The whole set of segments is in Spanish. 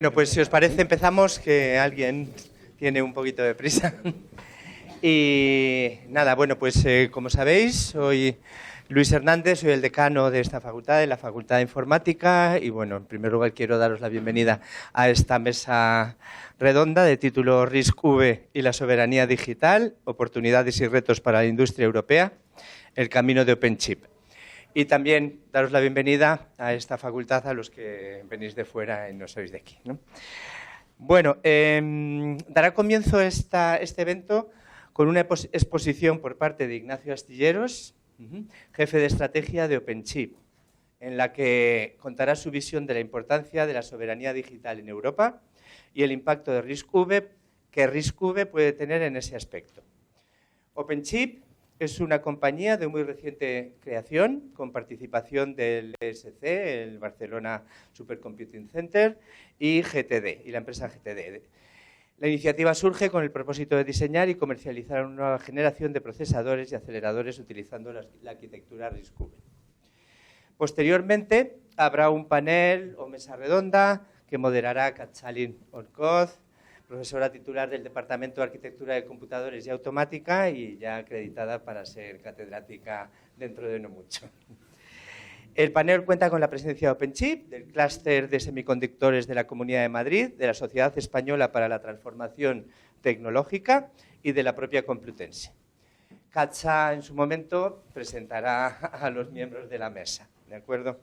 Bueno, pues si os parece empezamos, que alguien tiene un poquito de prisa. Y nada, bueno, pues como sabéis, soy Luis Hernández, soy el decano de esta facultad, de la Facultad de Informática, y bueno, en primer lugar quiero daros la bienvenida a esta mesa redonda de título RISC-V y la soberanía digital, oportunidades y retos para la industria europea, el camino de OpenChip. Y también daros la bienvenida a esta facultad a los que venís de fuera y no sois de aquí, ¿no? Bueno, dará comienzo este evento con una exposición por parte de Ignacio Astilleros, jefe de estrategia de OpenChip, en la que contará su visión de la importancia de la soberanía digital en Europa y el impacto de RISC-V que RISC-V puede tener en ese aspecto. OpenChip es una compañía de muy reciente creación, con participación del ESC, el Barcelona Supercomputing Center, y GTD, y la empresa GTD. La iniciativa surge con el propósito de diseñar y comercializar una nueva generación de procesadores y aceleradores utilizando la arquitectura RISC-V. Posteriormente, habrá un panel o mesa redonda que moderará Katalin Orkoz, profesora titular del Departamento de Arquitectura de Computadores y Automática y ya acreditada para ser catedrática dentro de no mucho. El panel cuenta con la presencia de OpenChip, del clúster de semiconductores de la Comunidad de Madrid, de la Sociedad Española para la Transformación Tecnológica y de la propia Complutense. Katza, en su momento, presentará a los miembros de la mesa, ¿de acuerdo?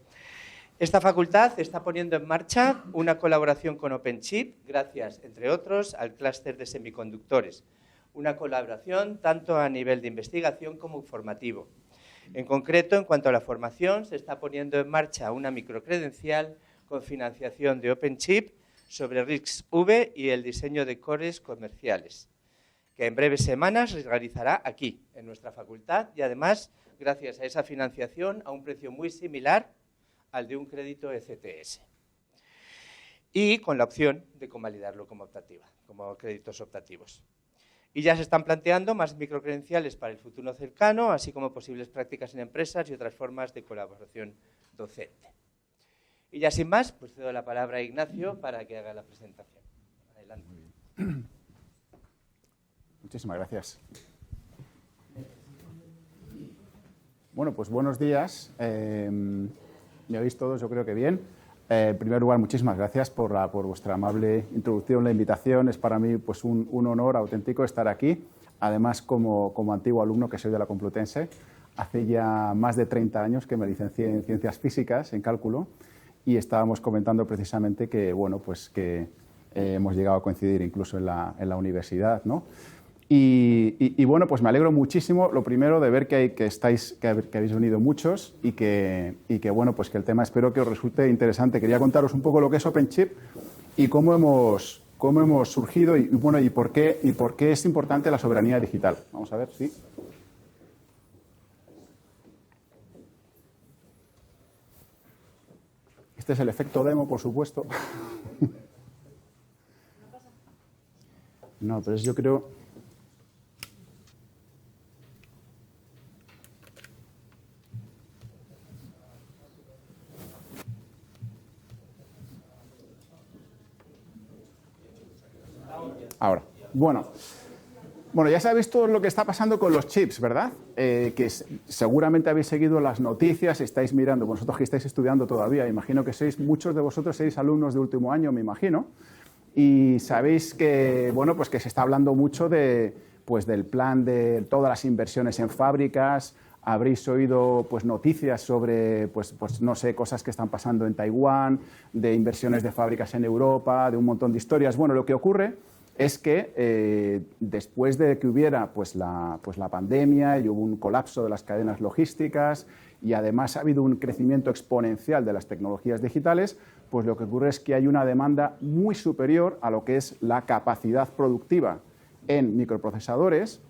Esta facultad está poniendo en marcha una colaboración con OpenChip, gracias, entre otros, al clúster de semiconductores. Una colaboración tanto a nivel de investigación como formativo. En concreto, en cuanto a la formación, se está poniendo en marcha una microcredencial con financiación de OpenChip sobre RISC-V y el diseño de cores comerciales, que en breves semanas se realizará aquí, en nuestra facultad, y además, gracias a esa financiación, a un precio muy similar al de un crédito ECTS. Y con la opción de convalidarlo como optativa, como créditos optativos. Y ya se están planteando más microcredenciales para el futuro cercano, así como posibles prácticas en empresas y otras formas de colaboración docente. Y ya sin más, pues cedo la palabra a Ignacio para que haga la presentación. Adelante. Muy bien. Muchísimas gracias. Bueno, pues buenos días. ¿Me oís todos? Yo creo que bien. En primer lugar, muchísimas gracias por vuestra amable introducción, la invitación. Es para mí pues, un honor auténtico estar aquí. Además, como antiguo alumno que soy de la Complutense, hace ya más de 30 años que me licencié en Ciencias Físicas, en Cálculo, y estábamos comentando precisamente que, bueno, pues, que hemos llegado a coincidir incluso en la universidad, ¿no? Y bueno, pues me alegro muchísimo, lo primero, de ver que habéis venido muchos y que bueno, pues que el tema espero que os resulte interesante. Quería contaros un poco lo que es OpenChip y cómo hemos surgido y bueno, y por qué es importante la soberanía digital. Vamos a ver, sí. Este es el efecto demo, por supuesto. No, pero yo creo... Ahora, bueno, ya sabéis todo lo que está pasando con los chips, ¿verdad? Que seguramente habéis seguido las noticias, estáis mirando, vosotros que estáis estudiando todavía, imagino que muchos de vosotros sois alumnos de último año, me imagino, y sabéis que, bueno, pues que se está hablando mucho del plan de todas las inversiones en fábricas. Habréis oído pues, noticias sobre, pues, no sé, cosas que están pasando en Taiwán, de inversiones de fábricas en Europa, de un montón de historias. Bueno, lo que ocurre es que después de que hubiera pues la pandemia y hubo un colapso de las cadenas logísticas y además ha habido un crecimiento exponencial de las tecnologías digitales, pues lo que ocurre es que hay una demanda muy superior a lo que es la capacidad productiva en microprocesadores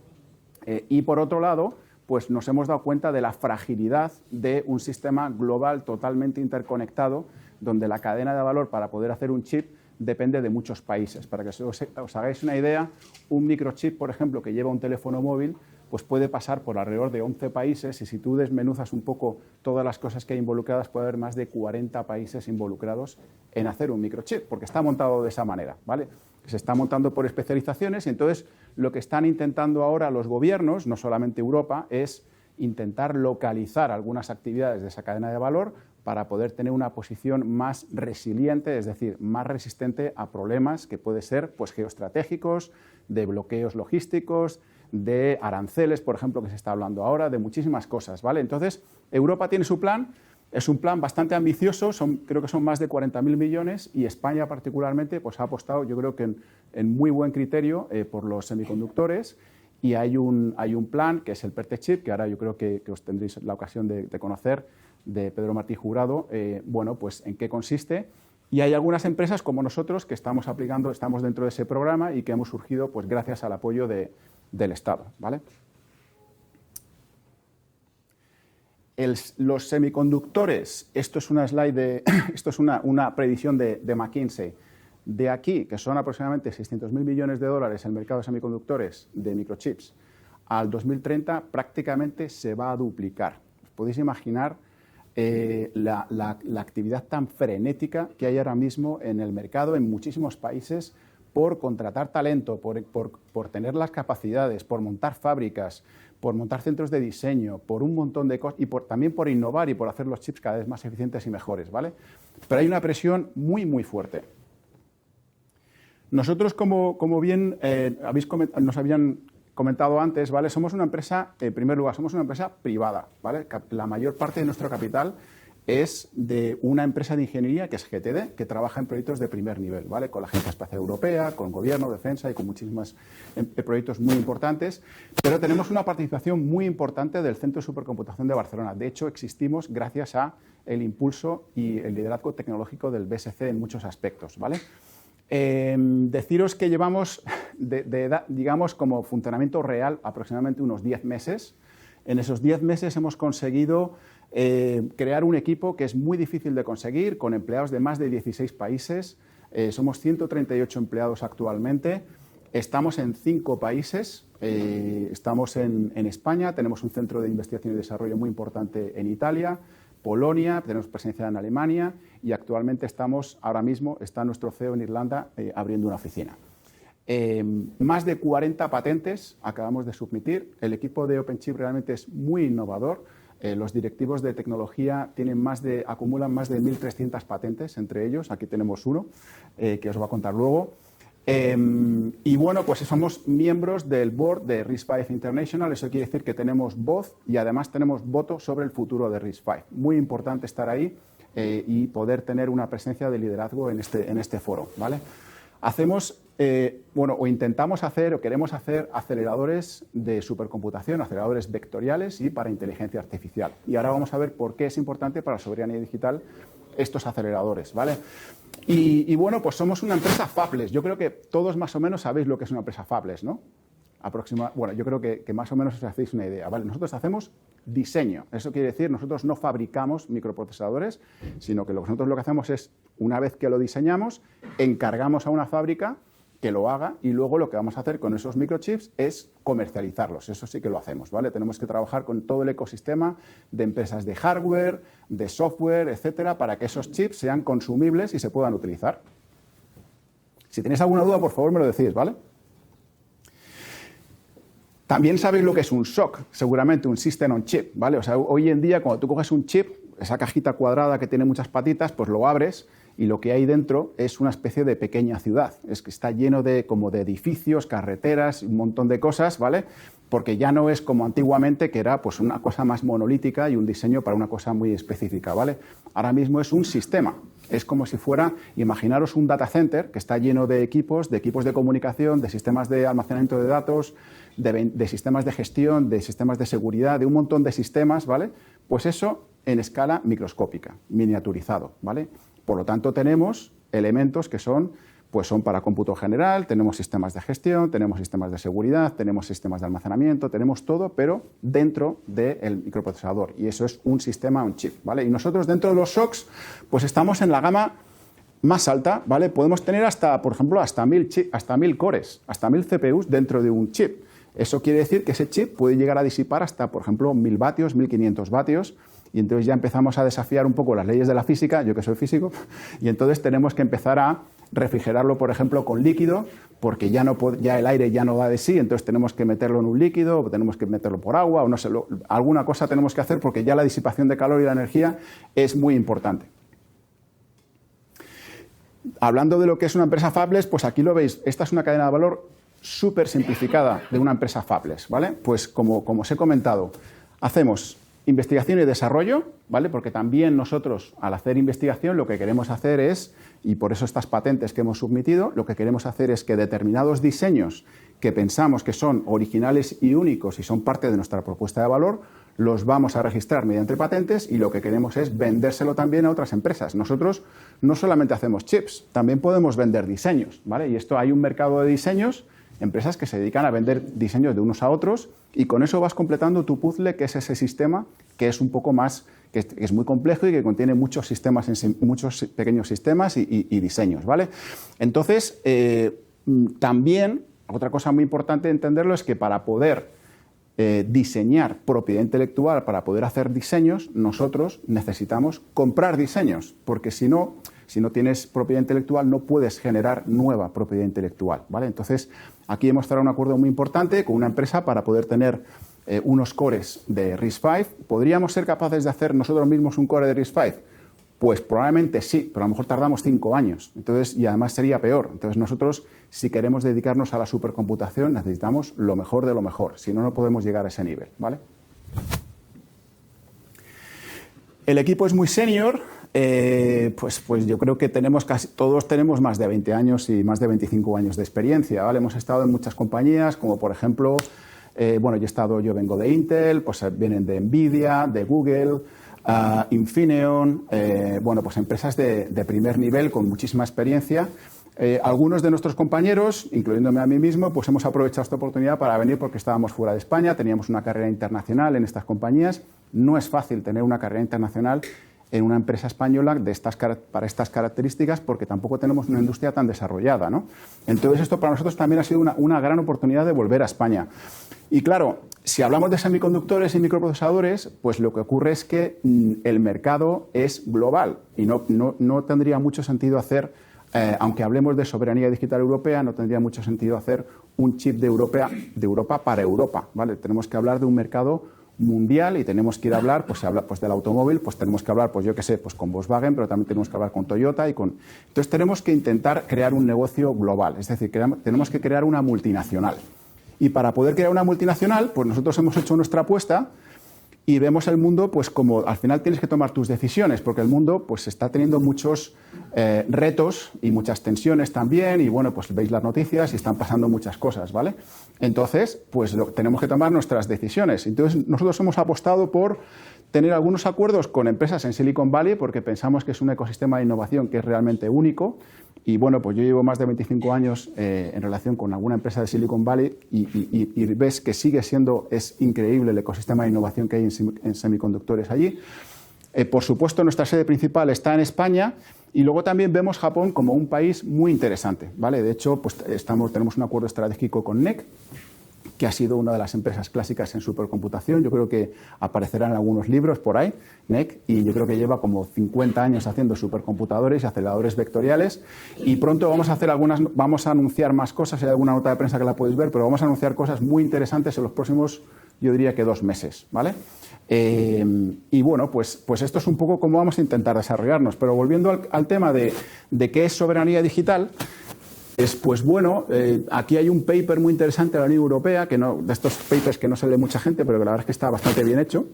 y por otro lado, pues nos hemos dado cuenta de la fragilidad de un sistema global totalmente interconectado donde la cadena de valor para poder hacer un chip depende de muchos países. Para que os hagáis una idea, un microchip, por ejemplo, que lleva un teléfono móvil, pues puede pasar por alrededor de 11 países y si tú desmenuzas un poco todas las cosas que hay involucradas, puede haber más de 40 países involucrados en hacer un microchip, porque está montado de esa manera, ¿vale? Se está montando por especializaciones y entonces lo que están intentando ahora los gobiernos, no solamente Europa, es intentar localizar algunas actividades de esa cadena de valor para poder tener una posición más resiliente, es decir, más resistente a problemas que pueden ser pues, geoestratégicos, de bloqueos logísticos, de aranceles, por ejemplo, que se está hablando ahora, de muchísimas cosas, ¿vale? Entonces, Europa tiene su plan, es un plan bastante ambicioso, creo que son más de 40.000 millones y España particularmente pues, ha apostado, yo creo que en muy buen criterio por los semiconductores y hay un plan que es el PERTE-CHIP, que ahora yo creo que os tendréis la ocasión de conocer, de Pedro Martí Jurado, bueno, pues en qué consiste. Y hay algunas empresas como nosotros que estamos dentro de ese programa y que hemos surgido pues, gracias al apoyo del Estado, ¿vale? Los semiconductores, esto es una slide esto es una predicción de McKinsey. De aquí, que son aproximadamente 600.000 millones de dólares el mercado de semiconductores de microchips, al 2030 prácticamente se va a duplicar. Os podéis imaginar la actividad tan frenética que hay ahora mismo en el mercado en muchísimos países por contratar talento, por tener las capacidades, por montar fábricas, por montar centros de diseño, por un montón de cosas y también por innovar y por hacer los chips cada vez más eficientes y mejores, ¿vale? Pero hay una presión muy, muy fuerte. Nosotros, como bien nos habían comentado antes, ¿vale? Somos una empresa, en primer lugar, somos una empresa privada, ¿vale? La mayor parte de nuestro capital es de una empresa de ingeniería que es GTD, que trabaja en proyectos de primer nivel, ¿vale? Con la Agencia Espacial Europea, con Gobierno, Defensa y con muchísimos proyectos muy importantes, pero tenemos una participación muy importante del Centro de Supercomputación de Barcelona. De hecho, existimos gracias a el impulso y el liderazgo tecnológico del BSC en muchos aspectos, ¿vale? Deciros que llevamos, digamos, como funcionamiento real aproximadamente unos 10 meses. En esos 10 meses hemos conseguido crear un equipo que es muy difícil de conseguir, con empleados de más de 16 países. Somos 138 empleados actualmente. Estamos en 5 países. Estamos en España, tenemos un centro de investigación y desarrollo muy importante en Italia, Polonia, tenemos presencia en Alemania y actualmente ahora mismo está nuestro CEO en Irlanda abriendo una oficina. Más de 40 patentes acabamos de submitir. El equipo de OpenChip realmente es muy innovador. Los directivos de tecnología acumulan más de 1.300 patentes entre ellos. Aquí tenemos uno que os voy a contar luego. Y bueno, pues somos miembros del board de RISC-V International. Eso quiere decir que tenemos voz y además tenemos voto sobre el futuro de RISC-V. Muy importante estar ahí y poder tener una presencia de liderazgo en este foro, ¿vale? Hacemos, o intentamos hacer o queremos hacer aceleradores de supercomputación, aceleradores vectoriales y para inteligencia artificial. Y ahora vamos a ver por qué es importante para la soberanía digital estos aceleradores, ¿vale? Y bueno, pues somos una empresa fabless. Yo creo que todos más o menos sabéis lo que es una empresa fabless, ¿no? Bueno, yo creo que más o menos os hacéis una idea, ¿vale? Nosotros hacemos diseño. Eso quiere decir, nosotros no fabricamos microprocesadores, sino que nosotros lo que hacemos es, una vez que lo diseñamos, encargamos a una fábrica que lo haga y luego lo que vamos a hacer con esos microchips es comercializarlos. Eso sí que lo hacemos, ¿vale? Tenemos que trabajar con todo el ecosistema de empresas de hardware, de software, etcétera, para que esos chips sean consumibles y se puedan utilizar. Si tenéis alguna duda, por favor, me lo decís, ¿vale? También sabéis lo que es un SoC, seguramente un System on Chip, ¿vale? O sea, hoy en día, cuando tú coges un chip, esa cajita cuadrada que tiene muchas patitas, pues lo abres y lo que hay dentro es una especie de pequeña ciudad. Es que está lleno como de edificios, carreteras, un montón de cosas, ¿vale? Porque ya no es como antiguamente, que era pues una cosa más monolítica y un diseño para una cosa muy específica, ¿vale? Ahora mismo es un sistema. Es como si fuera, imaginaros un data center que está lleno de equipos de comunicación, de sistemas de almacenamiento de datos, de sistemas de gestión, de sistemas de seguridad, de un montón de sistemas, ¿vale? Pues eso en escala microscópica, miniaturizado, ¿vale? Por lo tanto, tenemos elementos que son para cómputo general, tenemos sistemas de gestión, tenemos sistemas de seguridad, tenemos sistemas de almacenamiento, tenemos todo, pero dentro del microprocesador. Y eso es un sistema on chip, ¿vale? Y nosotros dentro de los SoCs, pues estamos en la gama más alta, ¿vale? Podemos tener por ejemplo, hasta 1.000 cores, hasta 1.000 CPUs dentro de un chip. Eso quiere decir que ese chip puede llegar a disipar hasta, por ejemplo, 1000 vatios, 1500 vatios, y entonces ya empezamos a desafiar un poco las leyes de la física, yo que soy físico, y entonces tenemos que empezar a refrigerarlo, por ejemplo, con líquido, porque ya el aire ya no da de sí, entonces tenemos que meterlo en un líquido, o tenemos que meterlo por agua, o no sé, alguna cosa tenemos que hacer porque ya la disipación de calor y la energía es muy importante. Hablando de lo que es una empresa fabless, pues aquí lo veis, esta es una cadena de valor súper simplificada de una empresa fabless, ¿vale? Pues como os he comentado, hacemos investigación y desarrollo, ¿vale? Porque también nosotros, al hacer investigación, lo que queremos hacer es, y por eso estas patentes que hemos submitido, lo que queremos hacer es que determinados diseños que pensamos que son originales y únicos y son parte de nuestra propuesta de valor, los vamos a registrar mediante patentes y lo que queremos es vendérselo también a otras empresas. Nosotros no solamente hacemos chips, también podemos vender diseños, ¿vale? Y esto hay un mercado de diseños, empresas que se dedican a vender diseños de unos a otros y con eso vas completando tu puzzle, que es ese sistema que es un poco más, que es muy complejo y que contiene muchos sistemas, muchos pequeños sistemas y diseños, ¿vale? Entonces, también, otra cosa muy importante de entenderlo es que para poder diseñar propiedad intelectual, para poder hacer diseños, nosotros necesitamos comprar diseños, porque si no tienes propiedad intelectual no puedes generar nueva propiedad intelectual, ¿vale? Entonces, aquí hemos cerrado un acuerdo muy importante con una empresa para poder tener unos cores de RISC-V. ¿Podríamos ser capaces de hacer nosotros mismos un core de RISC-V? Pues probablemente sí, pero a lo mejor tardamos 5 años. Entonces, y además sería peor. Entonces, nosotros, si queremos dedicarnos a la supercomputación, necesitamos lo mejor de lo mejor. Si no, no podemos llegar a ese nivel, ¿vale? El equipo es muy senior. Pues yo creo que todos tenemos más de 20 años y más de 25 años de experiencia, ¿vale? Hemos estado en muchas compañías, como por ejemplo, yo vengo de Intel, pues vienen de Nvidia, de Google, Infineon, pues empresas de primer nivel con muchísima experiencia. Algunos de nuestros compañeros, incluyéndome a mí mismo, pues hemos aprovechado esta oportunidad para venir porque estábamos fuera de España, teníamos una carrera internacional en estas compañías. No es fácil tener una carrera internacional en una empresa española para estas características porque tampoco tenemos una industria tan desarrollada, ¿no? Entonces esto para nosotros también ha sido una gran oportunidad de volver a España. Y claro, si hablamos de semiconductores y microprocesadores, pues lo que ocurre es que el mercado es global y no tendría mucho sentido hacer, aunque hablemos de soberanía digital europea, no tendría mucho sentido hacer un chip de Europa para Europa, ¿vale? Tenemos que hablar de un mercado mundial y tenemos que ir a hablar, pues del automóvil, pues tenemos que hablar, pues yo qué sé, pues con Volkswagen, pero también tenemos que hablar con Toyota Entonces tenemos que intentar crear un negocio global, es decir, tenemos que crear una multinacional. Y para poder crear una multinacional, pues nosotros hemos hecho nuestra apuesta y vemos el mundo, pues como al final tienes que tomar tus decisiones, porque el mundo pues está teniendo muchos retos y muchas tensiones también, y bueno, pues veis las noticias y están pasando muchas cosas, ¿vale? Entonces, pues tenemos que tomar nuestras decisiones. Entonces, nosotros hemos apostado por tener algunos acuerdos con empresas en Silicon Valley, porque pensamos que es un ecosistema de innovación que es realmente único. Y bueno, pues yo llevo más de 25 años en relación con alguna empresa de Silicon Valley y ves que es increíble el ecosistema de innovación que hay en semiconductores allí. Por supuesto, nuestra sede principal está en España y luego también vemos Japón como un país muy interesante, ¿vale? De hecho, pues tenemos un acuerdo estratégico con NEC, que ha sido una de las empresas clásicas en supercomputación. Yo creo que aparecerán algunos libros por ahí, NEC, y yo creo que lleva como 50 años haciendo supercomputadores y aceleradores vectoriales. Y pronto vamos a anunciar más cosas, hay alguna nota de prensa que la podéis ver, pero vamos a anunciar cosas muy interesantes en los próximos, yo diría que 2 meses, ¿vale? Y bueno, pues esto es un poco cómo vamos a intentar desarrollarnos. Pero volviendo al tema de qué es soberanía digital, pues bueno, aquí hay un paper muy interesante de la Unión Europea, de estos papers que no se lee mucha gente, pero que la verdad es que está bastante bien hecho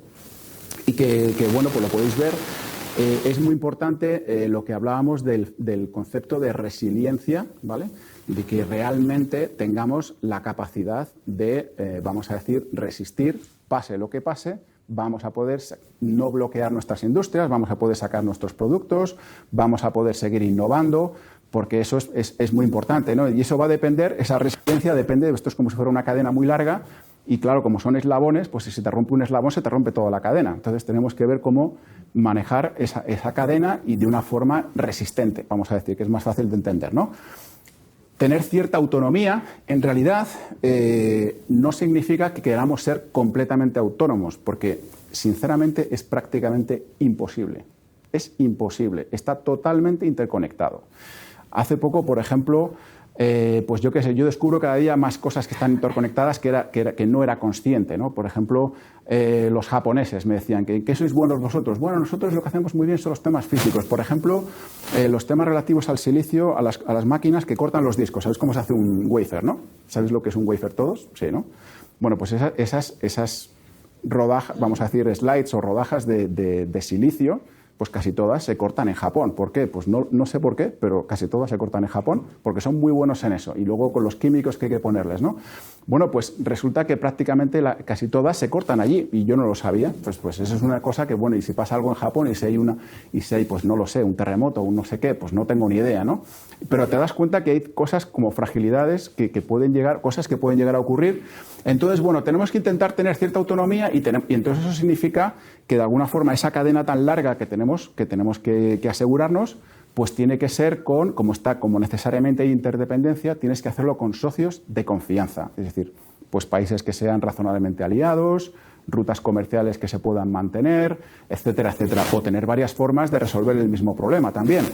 y que bueno, pues lo podéis ver. Es muy importante lo que hablábamos del concepto de resiliencia, ¿vale? De que realmente tengamos la capacidad de, vamos a decir, resistir, pase lo que pase. Vamos a poder no bloquear nuestras industrias, vamos a poder sacar nuestros productos, vamos a poder seguir innovando, porque eso es muy importante, ¿no? Y eso va a depender, esa resiliencia depende, esto es como si fuera una cadena muy larga, y claro, como son eslabones, pues si se te rompe un eslabón, se te rompe toda la cadena. Entonces tenemos que ver cómo manejar esa cadena y de una forma resistente, vamos a decir, que es más fácil de entender, ¿no? tener cierta autonomía, en realidad, no significa que queramos ser completamente autónomos, porque, sinceramente, es prácticamente imposible. Es imposible. Está totalmente interconectado. Hace poco, por ejemplo, pues yo qué sé, yo descubro cada día más cosas que están interconectadas que no era consciente, ¿no? Por ejemplo, los japoneses me decían, ¿qué sois buenos vosotros? Bueno, nosotros lo que hacemos muy bien son los temas físicos. Por ejemplo, los temas relativos al silicio, a las máquinas que cortan los discos. ¿Sabéis cómo se hace un wafer, no? ¿Sabéis lo que es un wafer todos? Sí, ¿no? Bueno, pues esas rodajas, vamos a decir, slides o rodajas de silicio, pues casi todas se cortan en Japón. ¿Por qué? Pues no sé por qué, pero casi todas se cortan en Japón porque son muy buenos en eso. Y luego con los químicos que hay que ponerles, ¿no? Bueno, pues resulta que prácticamente casi todas se cortan allí y yo no lo sabía. Pues eso es una cosa que, bueno, y si pasa algo en Japón y si hay, pues no lo sé, un terremoto o un no sé qué, pues no tengo ni idea, ¿no? Pero te das cuenta que hay cosas como fragilidades que pueden llegar, cosas que pueden llegar a ocurrir. Entonces, bueno, tenemos que intentar tener cierta autonomía y entonces eso significa que de alguna forma esa cadena tan larga que tenemos que asegurarnos, pues tiene que ser como necesariamente hay interdependencia, tienes que hacerlo con socios de confianza. Es decir, pues países que sean razonablemente aliados, rutas comerciales que se puedan mantener, etcétera, etcétera. O tener varias formas de resolver el mismo problema también.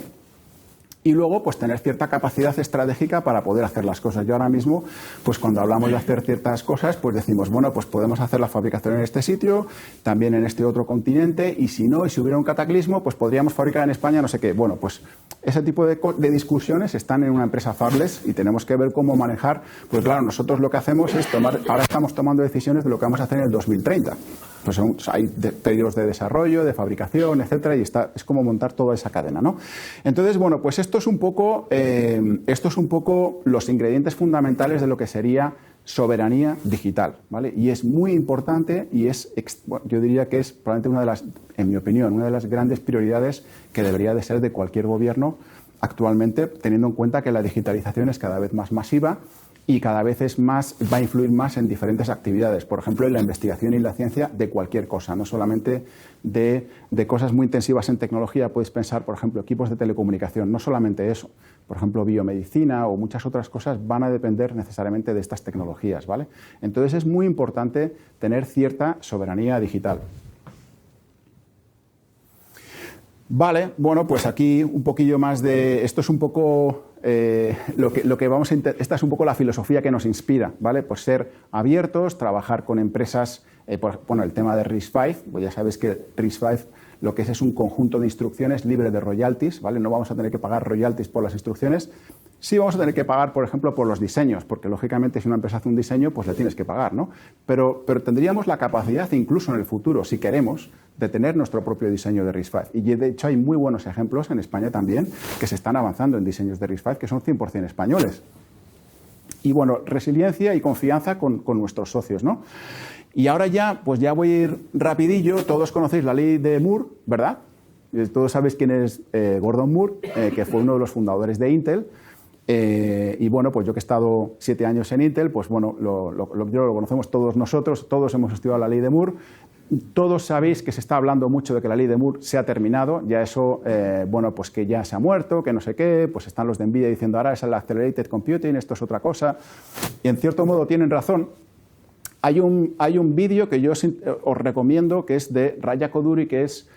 Y luego, pues tener cierta capacidad estratégica para poder hacer las cosas. Yo ahora mismo, pues cuando hablamos de hacer ciertas cosas, pues decimos, bueno, pues podemos hacer la fabricación en este sitio, también en este otro continente, y si no, y si hubiera un cataclismo, pues podríamos fabricar en España no sé qué. Bueno, pues ese tipo de discusiones están en una empresa fabless y tenemos que ver cómo manejar. Pues claro, nosotros lo que hacemos es ahora estamos tomando decisiones de lo que vamos a hacer en el 2030. Pues hay periodos de desarrollo, de fabricación, etcétera, y es como montar toda esa cadena, ¿no? Entonces, bueno, pues esto es un poco los ingredientes fundamentales de lo que sería soberanía digital, ¿vale? Y es muy importante y yo diría que es probablemente en mi opinión, una de las grandes prioridades que debería de ser de cualquier gobierno actualmente, teniendo en cuenta que la digitalización es cada vez más masiva y cada vez va a influir más en diferentes actividades, por ejemplo, en la investigación y la ciencia de cualquier cosa, no solamente de cosas muy intensivas en tecnología. Puedes pensar, por ejemplo, equipos de telecomunicación, no solamente eso, por ejemplo, biomedicina o muchas otras cosas van a depender necesariamente de estas tecnologías, ¿vale? Entonces es muy importante tener cierta soberanía digital. Vale, bueno, pues aquí un poquillo más de... Esto es un poco lo que vamos a esta es un poco la filosofía que nos inspira, ¿vale? Pues ser abiertos, trabajar con empresas, bueno, el tema de RISC-V, pues ya sabéis que RISC-V lo que es un conjunto de instrucciones libre de royalties, ¿vale? No vamos a tener que pagar royalties por las instrucciones. Sí vamos a tener que pagar, por ejemplo, por los diseños, porque lógicamente si una empresa hace un diseño, pues le tienes que pagar, ¿no? Pero tendríamos la capacidad, incluso en el futuro, si queremos, de tener nuestro propio diseño de RISC-V. Y de hecho hay muy buenos ejemplos en España también que se están avanzando en diseños de RISC-V que son 100% españoles. Y bueno, resiliencia y confianza con nuestros socios, ¿no? Y ahora ya, pues ya voy a ir rapidillo. Todos conocéis la ley de Moore, ¿verdad? Todos sabéis quién es Gordon Moore, que fue uno de los fundadores de Intel. Y bueno, pues yo que he estado 7 años en Intel, pues bueno, lo conocemos todos nosotros, todos hemos estudiado la ley de Moore. Todos sabéis que se está hablando mucho de que la ley de Moore se ha terminado, ya eso, bueno, pues que ya se ha muerto, que no sé qué, pues están los de Nvidia diciendo ahora es el Accelerated Computing, esto es otra cosa, y en cierto modo tienen razón. Hay un vídeo que yo os recomiendo que es de Raja Koduri, que es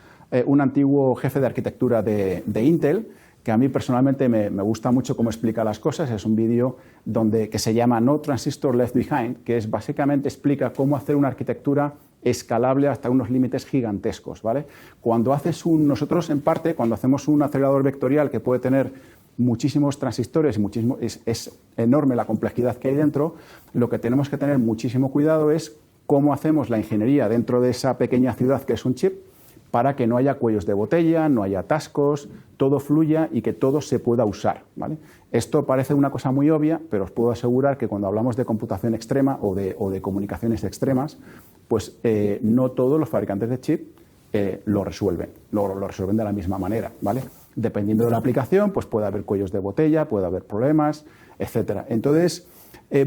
un antiguo jefe de arquitectura de Intel, que a mí personalmente me gusta mucho cómo explica las cosas. Es un vídeo que se llama No Transistor Left Behind, que básicamente explica cómo hacer una arquitectura escalable hasta unos límites gigantescos, ¿vale? Nosotros en parte, cuando hacemos un acelerador vectorial que puede tener muchísimos transistores, es enorme la complejidad que hay dentro, lo que tenemos que tener muchísimo cuidado es cómo hacemos la ingeniería dentro de esa pequeña ciudad que es un chip, para que no haya cuellos de botella, no haya atascos, todo fluya y que todo se pueda usar, ¿vale? Esto parece una cosa muy obvia, pero os puedo asegurar que cuando hablamos de computación extrema o de comunicaciones extremas, pues no todos los fabricantes de chip lo resuelven de la misma manera, ¿vale? Dependiendo de la aplicación, pues puede haber cuellos de botella, puede haber problemas, etcétera. Entonces,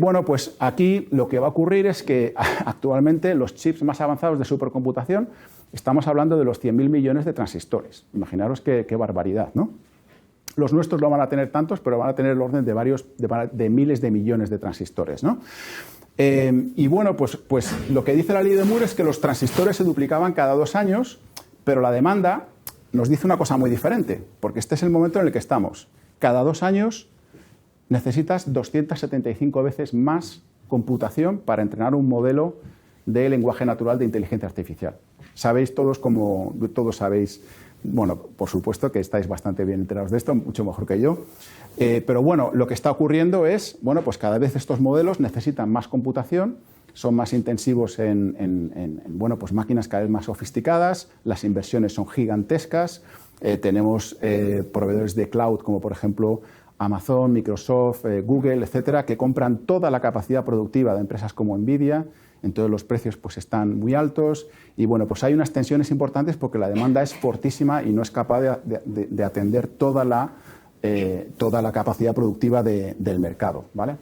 bueno, pues aquí lo que va a ocurrir es que actualmente los chips más avanzados de supercomputación, estamos hablando de los 100.000 millones de transistores. Imaginaros qué barbaridad, ¿no? Los nuestros no van a tener tantos, pero van a tener el orden de miles de millones de transistores, ¿no? Y bueno, pues lo que dice la ley de Moore es que los transistores se duplicaban cada 2 años, pero la demanda nos dice una cosa muy diferente, porque este es el momento en el que estamos. Cada 2 años necesitas 275 veces más computación para entrenar un modelo de lenguaje natural de inteligencia artificial. Sabéis todos sabéis, bueno, por supuesto que estáis bastante bien enterados de esto, mucho mejor que yo. Pero bueno, lo que está ocurriendo es, bueno, pues cada vez estos modelos necesitan más computación, son más intensivos en bueno, pues máquinas cada vez más sofisticadas, las inversiones son gigantescas, tenemos proveedores de cloud como por ejemplo Amazon, Microsoft, Google, etcétera, que compran toda la capacidad productiva de empresas como Nvidia. Entonces los precios pues están muy altos y bueno, pues hay unas tensiones importantes porque la demanda es fortísima y no es capaz de atender toda la capacidad productiva del mercado, ¿vale?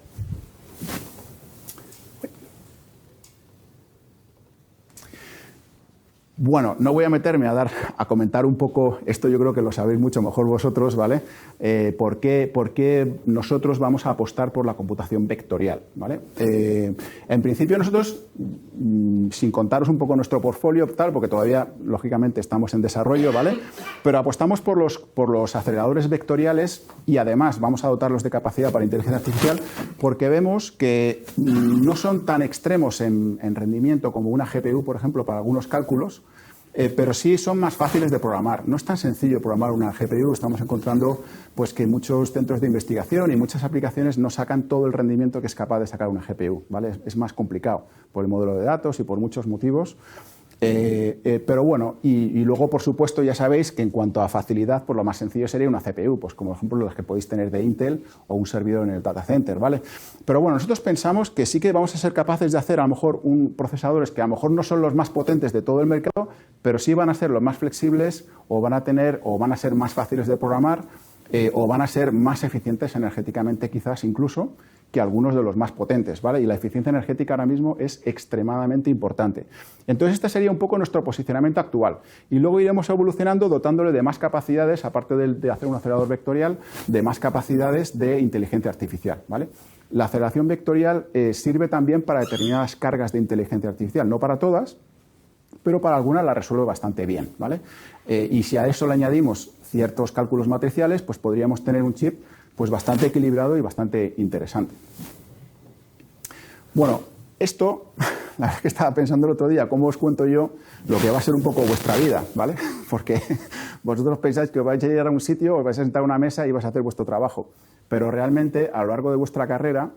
Bueno, no voy a meterme a comentar un poco, esto yo creo que lo sabéis mucho mejor vosotros, ¿vale? ¿Por qué nosotros vamos a apostar por la computación vectorial, ¿vale? En principio nosotros, sin contaros un poco nuestro portfolio, tal, porque todavía, lógicamente, estamos en desarrollo, ¿vale? Pero apostamos por los aceleradores vectoriales y además vamos a dotarlos de capacidad para inteligencia artificial porque vemos que no son tan extremos en rendimiento como una GPU, por ejemplo, para algunos cálculos, pero sí son más fáciles de programar. No es tan sencillo programar una GPU. Estamos encontrando pues, que muchos centros de investigación y muchas aplicaciones no sacan todo el rendimiento que es capaz de sacar una GPU, ¿vale? Es más complicado por el modelo de datos y por muchos motivos. Pero bueno, y luego, por supuesto, ya sabéis que en cuanto a facilidad, pues lo más sencillo sería una CPU, pues como por ejemplo las que podéis tener de Intel o un servidor en el data center, ¿vale? Pero bueno, nosotros pensamos que sí que vamos a ser capaces de hacer a lo mejor procesadores que a lo mejor no son los más potentes de todo el mercado, pero sí van a ser los más flexibles o van a ser más fáciles de programar o van a ser más eficientes energéticamente quizás incluso que algunos de los más potentes, ¿vale? Y la eficiencia energética ahora mismo es extremadamente importante. Entonces, este sería un poco nuestro posicionamiento actual. Y luego iremos evolucionando dotándole de más capacidades, aparte de hacer un acelerador vectorial, de más capacidades de inteligencia artificial, ¿vale? La aceleración vectorial sirve también para determinadas cargas de inteligencia artificial, no para todas, pero para algunas la resuelve bastante bien, ¿vale? Y si a eso le añadimos ciertos cálculos matriciales, pues podríamos tener un chip pues bastante equilibrado y bastante interesante. Bueno, esto, la verdad es que estaba pensando el otro día, cómo os cuento yo lo que va a ser un poco vuestra vida, ¿vale? Porque vosotros pensáis que os vais a llegar a un sitio, os vais a sentar a una mesa y vais a hacer vuestro trabajo, pero realmente a lo largo de vuestra carrera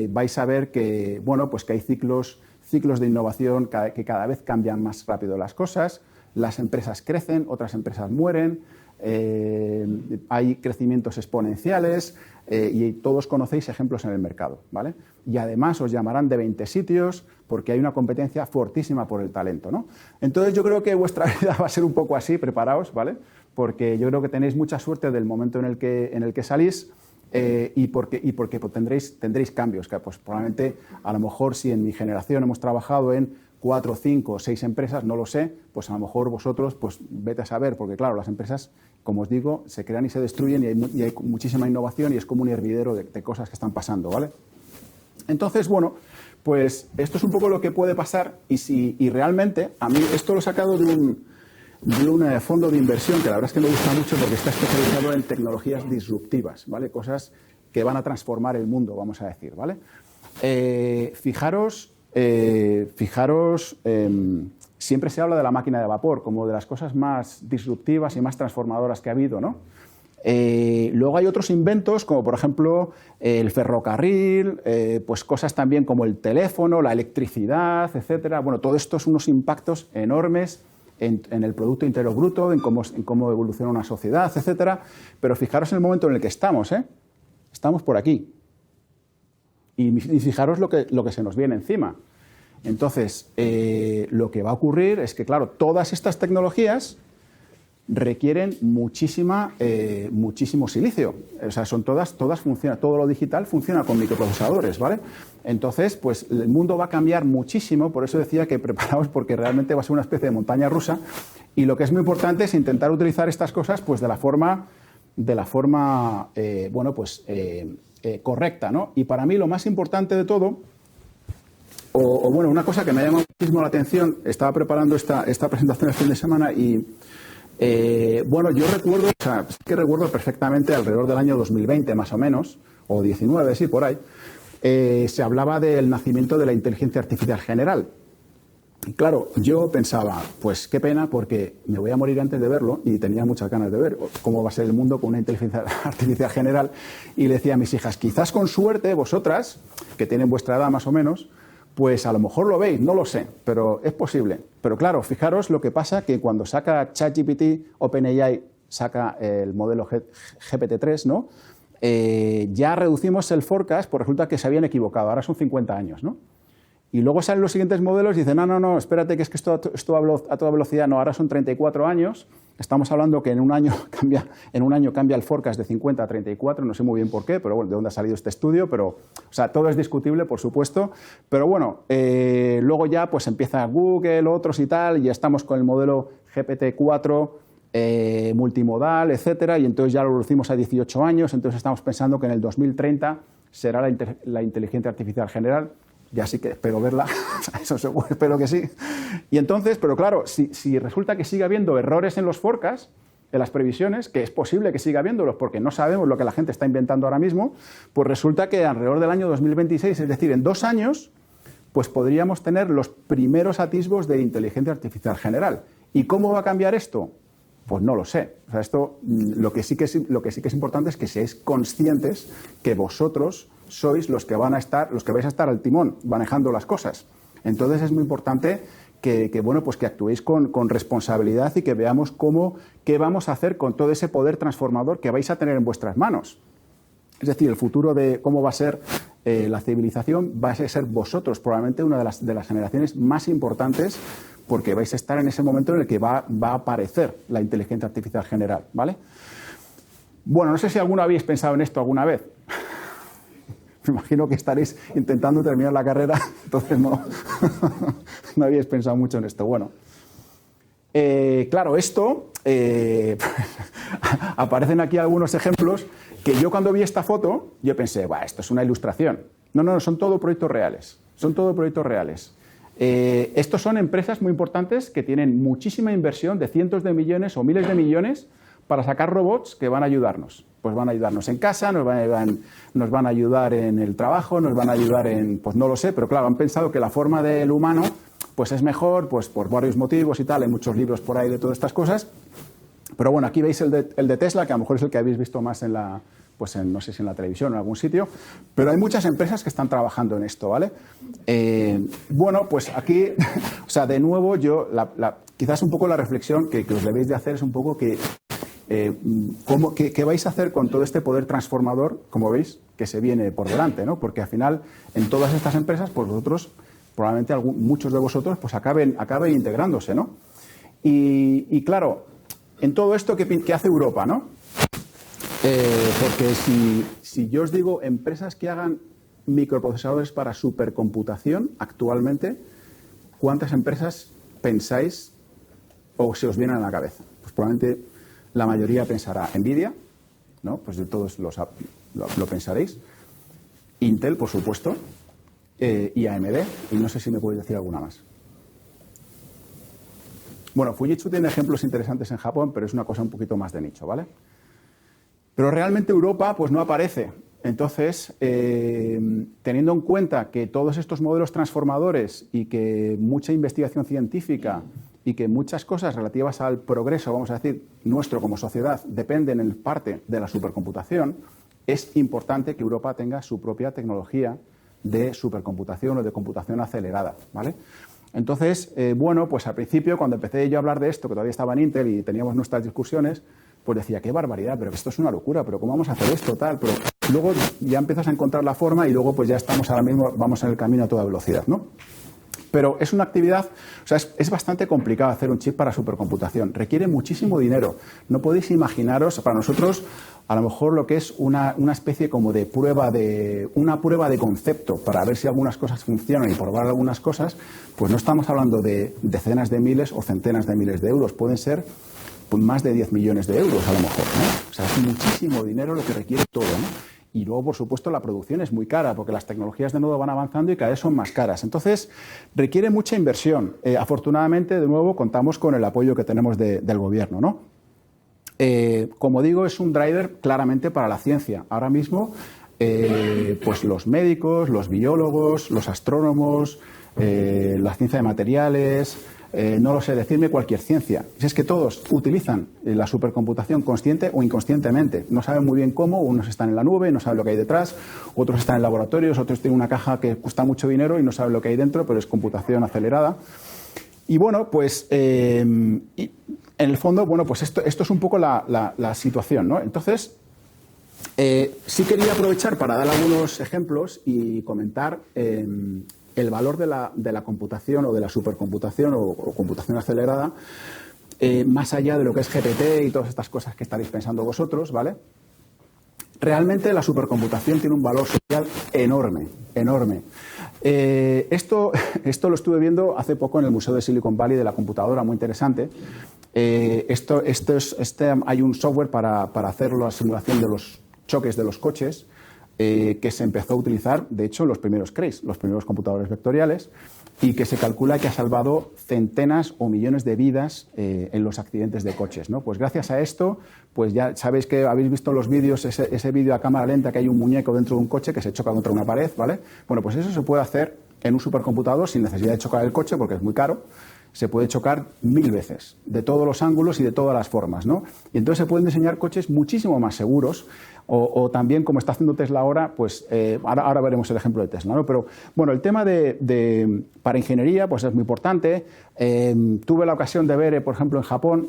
vais a ver que, bueno, pues que hay ciclos de innovación que cada vez cambian más rápido las cosas, las empresas crecen, otras empresas mueren, hay crecimientos exponenciales y todos conocéis ejemplos en el mercado, ¿vale? Y además os llamarán de 20 sitios porque hay una competencia fortísima por el talento, ¿no? Entonces yo creo que vuestra vida va a ser un poco así, preparaos, ¿vale? Porque yo creo que tenéis mucha suerte del momento en el que salís y porque tendréis cambios, que pues probablemente a lo mejor si en mi generación hemos trabajado en 4, 5, 6 empresas, no lo sé, pues a lo mejor vosotros, pues vete a saber, porque claro, las empresas, como os digo, se crean y se destruyen y hay muchísima innovación y es como un hervidero de cosas que están pasando, ¿vale? Entonces, bueno, pues esto es un poco lo que puede pasar y realmente, a mí esto lo he sacado de un fondo de inversión que la verdad es que me gusta mucho porque está especializado en tecnologías disruptivas, ¿vale? Cosas que van a transformar el mundo, vamos a decir, ¿vale? Fijaros, siempre se habla de la máquina de vapor como de las cosas más disruptivas y más transformadoras que ha habido, ¿no? Luego hay otros inventos como por ejemplo el ferrocarril, pues cosas también como el teléfono, la electricidad, etcétera. Bueno, todo esto es unos impactos enormes en el Producto Interior Bruto, en cómo evoluciona una sociedad, etcétera. Pero fijaros en el momento en el que estamos, ¿eh? Estamos por aquí. Y fijaros lo que se nos viene encima. Entonces, lo que va a ocurrir es que, claro, todas estas tecnologías requieren muchísimo silicio. O sea, todas funcionan, todo lo digital funciona con microprocesadores, ¿vale? Entonces, pues el mundo va a cambiar muchísimo, por eso decía que preparaos porque realmente va a ser una especie de montaña rusa y lo que es muy importante es intentar utilizar estas cosas pues de la forma de la forma correcta, ¿no? Y para mí lo más importante de todo, bueno, una cosa que me ha llamado muchísimo la atención, estaba preparando esta presentación el fin de semana y yo recuerdo perfectamente alrededor del año 2020 más o menos, o 19, sí, por ahí, se hablaba del nacimiento de la inteligencia artificial general. Y claro, yo pensaba, pues qué pena porque me voy a morir antes de verlo y tenía muchas ganas de ver cómo va a ser el mundo con una inteligencia artificial general. Y le decía a mis hijas, quizás con suerte vosotras, que tienen vuestra edad más o menos, pues a lo mejor lo veis, no lo sé, pero es posible. Pero claro, fijaros lo que pasa que cuando saca ChatGPT, OpenAI saca el modelo GPT-3, ¿no? Ya reducimos el forecast, pues resulta que se habían equivocado, ahora son 50 años, ¿no? Y luego salen los siguientes modelos y dicen, no, espérate que es que esto a toda velocidad, no, ahora son 34 años, estamos hablando que en un año cambia el forecast de 50 a 34, no sé muy bien por qué, pero bueno, de dónde ha salido este estudio, pero, o sea, todo es discutible, por supuesto, pero bueno, luego ya pues empieza Google, otros y tal, y ya estamos con el modelo GPT-4, multimodal, etcétera, y entonces ya lo reducimos a 18 años, entonces estamos pensando que en el 2030 será la inteligencia artificial general. Ya sí que espero verla, eso seguro, espero que sí. Y entonces, pero claro, si resulta que sigue habiendo errores en los forecasts, en las previsiones, que es posible que siga habiéndolos porque no sabemos lo que la gente está inventando ahora mismo, pues resulta que alrededor del año 2026, es decir, en 2 años, pues podríamos tener los primeros atisbos de inteligencia artificial general. ¿Y cómo va a cambiar esto? Pues no lo sé. O sea, esto, lo que sí que es importante es que seáis conscientes que vosotros sois los que vais a estar al timón manejando las cosas. Entonces es muy importante que actuéis con responsabilidad y que veamos qué vamos a hacer con todo ese poder transformador que vais a tener en vuestras manos. Es decir, el futuro de cómo va a ser la civilización va a ser vosotros, probablemente una de las generaciones más importantes, porque vais a estar en ese momento en el que va a aparecer la inteligencia artificial general, ¿vale? Bueno, no sé si alguno habéis pensado en esto alguna vez. Me imagino que estaréis intentando terminar la carrera, entonces no habéis pensado mucho en esto. Bueno, claro, esto, aparecen aquí algunos ejemplos que yo cuando vi esta foto, yo pensé, esto es una ilustración. No, son todo proyectos reales. Son todo proyectos reales. Estos son empresas muy importantes que tienen muchísima inversión de cientos de millones o miles de millones para sacar robots que van a ayudarnos. Pues van a ayudarnos en casa, nos van a ayudar en el trabajo, nos van a ayudar en, pues no lo sé, pero claro, han pensado que la forma del humano pues es mejor, pues por varios motivos y tal, hay muchos libros por ahí de todas estas cosas. Pero bueno, aquí veis el de Tesla, que a lo mejor es el que habéis visto más no sé si en la televisión o en algún sitio, pero hay muchas empresas que están trabajando en esto, ¿vale? Pues aquí, o sea, de nuevo, quizás un poco la reflexión que os debéis de hacer es un poco que ¿qué vais a hacer con todo este poder transformador, como veis, que se viene por delante, ¿no? Porque al final, en todas estas empresas, pues vosotros, probablemente muchos de vosotros, pues acaben integrándose, ¿no? Y claro, en todo esto, ¿qué hace Europa, no? Porque si yo os digo empresas que hagan microprocesadores para supercomputación actualmente, ¿cuántas empresas pensáis o se os vienen a la cabeza? Pues probablemente la mayoría pensará Nvidia, ¿no? Pues de todos lo pensaréis. Intel, por supuesto, y AMD, y no sé si me podéis decir alguna más. Bueno, Fujitsu tiene ejemplos interesantes en Japón, pero es una cosa un poquito más de nicho, ¿vale? Pero realmente Europa pues no aparece. Entonces, teniendo en cuenta que todos estos modelos transformadores y que mucha investigación científica y que muchas cosas relativas al progreso, vamos a decir, nuestro como sociedad, dependen en parte de la supercomputación, es importante que Europa tenga su propia tecnología de supercomputación o de computación acelerada, ¿vale? Entonces, pues al principio, cuando empecé yo a hablar de esto, que todavía estaba en Intel y teníamos nuestras discusiones, pues decía, qué barbaridad, pero esto es una locura, pero ¿cómo vamos a hacer esto, tal? Pero luego ya empiezas a encontrar la forma y luego pues ya estamos ahora mismo, vamos en el camino a toda velocidad, ¿no? Pero es una actividad, o sea, es bastante complicado hacer un chip para supercomputación. Requiere muchísimo dinero. No podéis imaginaros, para nosotros, a lo mejor lo que es una especie como de prueba de concepto para ver si algunas cosas funcionan y probar algunas cosas, pues no estamos hablando de decenas de miles o centenas de miles de euros. Pueden ser pues más de 10 millones de euros a lo mejor, ¿no? O sea, es muchísimo dinero lo que requiere todo, ¿no? Y luego, por supuesto, la producción es muy cara porque las tecnologías de nodo van avanzando y cada vez son más caras. Entonces, requiere mucha inversión. Afortunadamente, de nuevo, contamos con el apoyo que tenemos del gobierno, ¿no? Como digo, es un driver claramente para la ciencia. Ahora mismo, pues los médicos, los biólogos, los astrónomos, la ciencia de materiales, no lo sé, decirme cualquier ciencia. Si es que todos utilizan la supercomputación consciente o inconscientemente. No saben muy bien cómo, unos están en la nube, no saben lo que hay detrás, otros están en laboratorios, otros tienen una caja que cuesta mucho dinero y no saben lo que hay dentro, pero es computación acelerada. Y bueno, pues en el fondo, bueno, pues esto es un poco la situación, ¿no? Entonces, sí quería aprovechar para dar algunos ejemplos y comentar el valor de la computación o de la supercomputación o computación acelerada, más allá de lo que es GPT y todas estas cosas que estaréis pensando vosotros, ¿vale? Realmente la supercomputación tiene un valor social enorme, enorme. Esto lo estuve viendo hace poco en el Museo de Silicon Valley de la computadora, muy interesante. Hay un software para hacer la simulación de los choques de los coches, que se empezó a utilizar, de hecho, en los primeros CREs, los primeros computadores vectoriales, y que se calcula que ha salvado centenas o millones de vidas en los accidentes de coches, ¿no? Pues gracias a esto, pues ya sabéis que habéis visto en los vídeos ese vídeo a cámara lenta que hay un muñeco dentro de un coche que se choca contra una pared, ¿vale? Bueno, pues eso se puede hacer en un supercomputador sin necesidad de chocar el coche porque es muy caro. Se puede chocar 1000 veces, de todos los ángulos y de todas las formas, ¿no? Y entonces se pueden diseñar coches muchísimo más seguros, o también, como está haciendo Tesla ahora, pues ahora veremos el ejemplo de Tesla, ¿no? Pero, bueno, el tema para ingeniería, pues es muy importante. Tuve la ocasión de ver, por ejemplo, en Japón,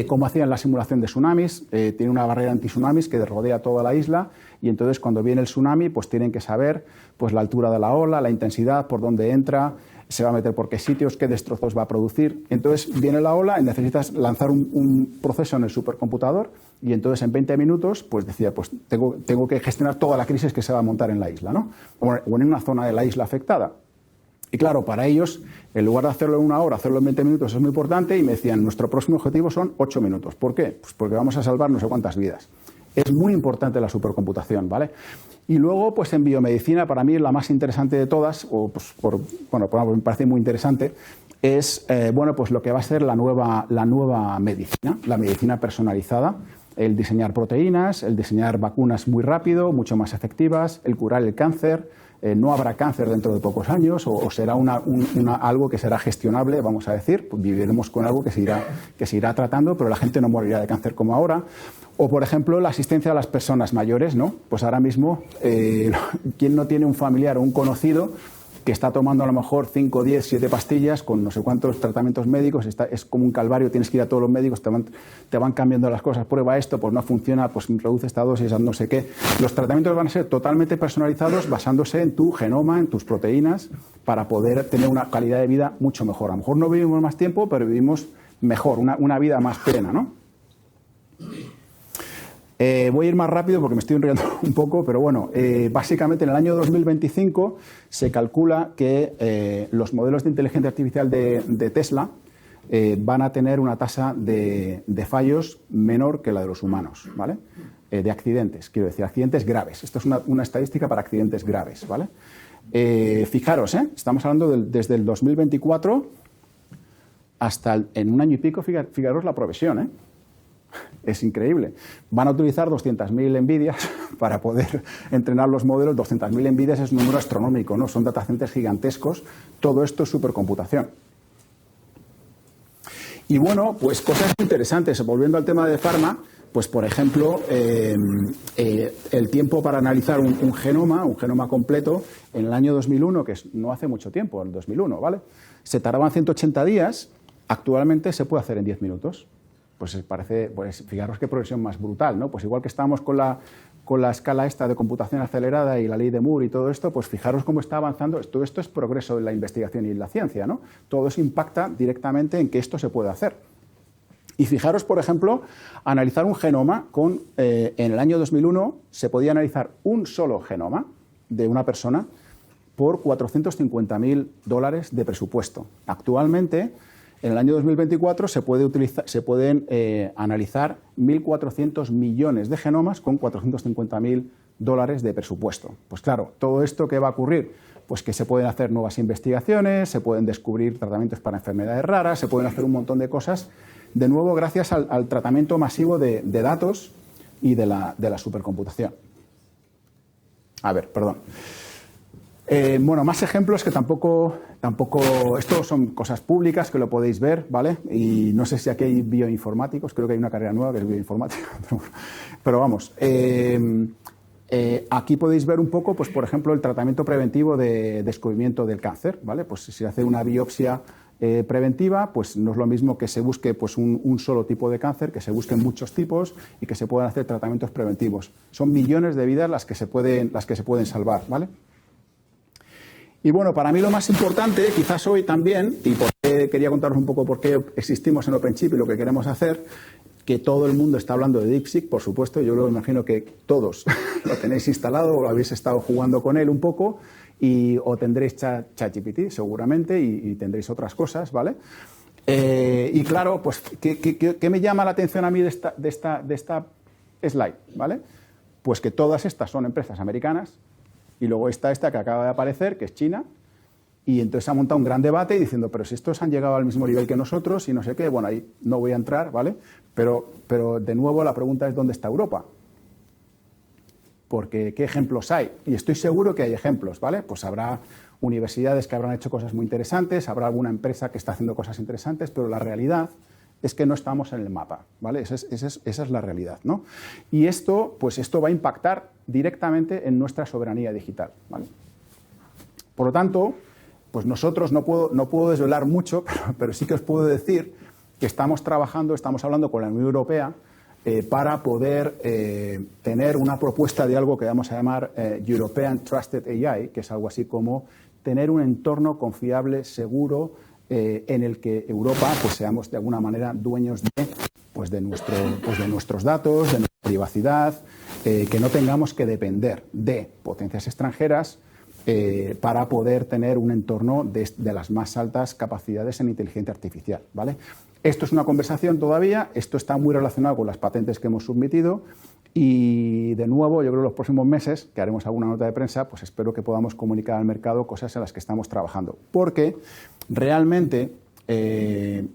cómo hacían la simulación de tsunamis. Tiene una barrera anti-tsunamis que rodea toda la isla, y entonces cuando viene el tsunami, pues tienen que saber pues la altura de la ola, la intensidad, por dónde entra, se va a meter por qué sitios, qué destrozos va a producir. Entonces viene la ola y necesitas lanzar un proceso en el supercomputador, y entonces en 20 minutos pues decía, pues tengo que gestionar toda la crisis que se va a montar en la isla, ¿no? O en una zona de la isla afectada. Y claro, para ellos, en lugar de hacerlo en 1 hora, hacerlo en 20 minutos es muy importante, y me decían, nuestro próximo objetivo son 8 minutos. ¿Por qué? Pues porque vamos a salvar no sé cuántas vidas. Es muy importante la supercomputación, ¿vale? Y luego, pues en biomedicina, para mí la más interesante de todas, o pues me parece muy interesante, es pues lo que va a ser la nueva medicina, la medicina personalizada, el diseñar proteínas, el diseñar vacunas muy rápido, mucho más efectivas, el curar el cáncer. No habrá cáncer dentro de pocos años, o será algo que será gestionable, vamos a decir. Pues viviremos con algo que se irá tratando, pero la gente no morirá de cáncer como ahora. O, por ejemplo, la asistencia a las personas mayores, ¿no? Pues ahora mismo, ¿quién no tiene un familiar o un conocido que está tomando a lo mejor 5, 10, 7 pastillas con no sé cuántos tratamientos médicos? Es como un calvario, tienes que ir a todos los médicos, te van cambiando las cosas, prueba esto, pues no funciona, pues reduce esta dosis, no sé qué. Los tratamientos van a ser totalmente personalizados, basándose en tu genoma, en tus proteínas, para poder tener una calidad de vida mucho mejor. A lo mejor no vivimos más tiempo, pero vivimos mejor, una vida más plena, ¿no? Voy a ir más rápido porque me estoy enrollando un poco, pero bueno, básicamente en el año 2025 se calcula que los modelos de inteligencia artificial de Tesla van a tener una tasa de fallos menor que la de los humanos, ¿vale? De accidentes, quiero decir, accidentes graves. Esto es una estadística para accidentes graves, ¿vale? Fijaros, estamos hablando desde el 2024 hasta en un año y pico, fijaros la progresión, Es increíble. Van a utilizar 200.000 NVIDIAs para poder entrenar los modelos. 200.000 NVIDIAs es un número astronómico, ¿no? Son datacenters gigantescos. Todo esto es supercomputación. Y bueno, pues cosas interesantes. Volviendo al tema de Pharma, pues por ejemplo, el tiempo para analizar un genoma completo en el año 2001, que no hace mucho tiempo, en el 2001, ¿vale? Se tardaban 180 días. Actualmente se puede hacer en 10 minutos. Pues parece, pues fijaros qué progresión más brutal, ¿no? Pues igual que estábamos con la escala esta de computación acelerada y la ley de Moore y todo esto, pues fijaros cómo está avanzando. Todo esto es progreso en la investigación y en la ciencia, ¿no? Todo eso impacta directamente en que esto se puede hacer. Y fijaros, por ejemplo, analizar un genoma en el año 2001 se podía analizar un solo genoma de una persona por $450.000 de presupuesto. Actualmente, en el año 2024 se pueden analizar 1.400 millones de genomas con $450.000 de presupuesto. Pues claro, todo esto, ¿qué va a ocurrir? Pues que se pueden hacer nuevas investigaciones, se pueden descubrir tratamientos para enfermedades raras, se pueden hacer un montón de cosas, de nuevo gracias al tratamiento masivo de datos y de la supercomputación. A ver, perdón. Bueno, más ejemplos que tampoco, estos son cosas públicas que lo podéis ver, ¿vale? Y no sé si aquí hay bioinformáticos, creo que hay una carrera nueva que es bioinformática, pero vamos. Aquí podéis ver un poco, pues por ejemplo, el tratamiento preventivo de descubrimiento del cáncer, ¿vale? Pues si se hace una biopsia preventiva, pues no es lo mismo que se busque pues un solo tipo de cáncer, que se busquen muchos tipos y que se puedan hacer tratamientos preventivos. Son millones de vidas las que se pueden salvar, ¿vale? Y bueno, para mí lo más importante, quizás hoy también, y por qué quería contaros un poco por qué existimos en OpenChip y lo que queremos hacer, que todo el mundo está hablando de DeepSeek, por supuesto, yo lo imagino que todos lo tenéis instalado o lo habéis estado jugando con él un poco, o tendréis ChatGPT seguramente y tendréis otras cosas, ¿vale? Y claro, pues, ¿qué me llama la atención a mí de esta slide, ¿vale? Pues que todas estas son empresas americanas y luego está esta que acaba de aparecer, que es China, y entonces se ha montado un gran debate diciendo, pero si estos han llegado al mismo nivel que nosotros y no sé qué, bueno, ahí no voy a entrar, ¿vale? Pero de nuevo la pregunta es, ¿dónde está Europa? Porque ¿qué ejemplos hay? Y estoy seguro que hay ejemplos, ¿vale? Pues habrá universidades que habrán hecho cosas muy interesantes, habrá alguna empresa que está haciendo cosas interesantes, pero la realidad es que no estamos en el mapa, ¿vale? Esa es la realidad, ¿no? Y esto va a impactar directamente en nuestra soberanía digital, ¿vale? Por lo tanto, pues nosotros no puedo desvelar mucho, pero sí que os puedo decir que estamos hablando con la Unión Europea para poder tener una propuesta de algo que vamos a llamar European Trusted AI, que es algo así como tener un entorno confiable, seguro, en el que Europa pues seamos de alguna manera dueños de nuestros datos, de nuestra privacidad, que no tengamos que depender de potencias extranjeras para poder tener un entorno de las más altas capacidades en inteligencia artificial, ¿vale? Esto es una conversación todavía, esto está muy relacionado con las patentes que hemos submitido y, de nuevo, yo creo que los próximos meses, que haremos alguna nota de prensa, pues espero que podamos comunicar al mercado cosas en las que estamos trabajando. Porque realmente,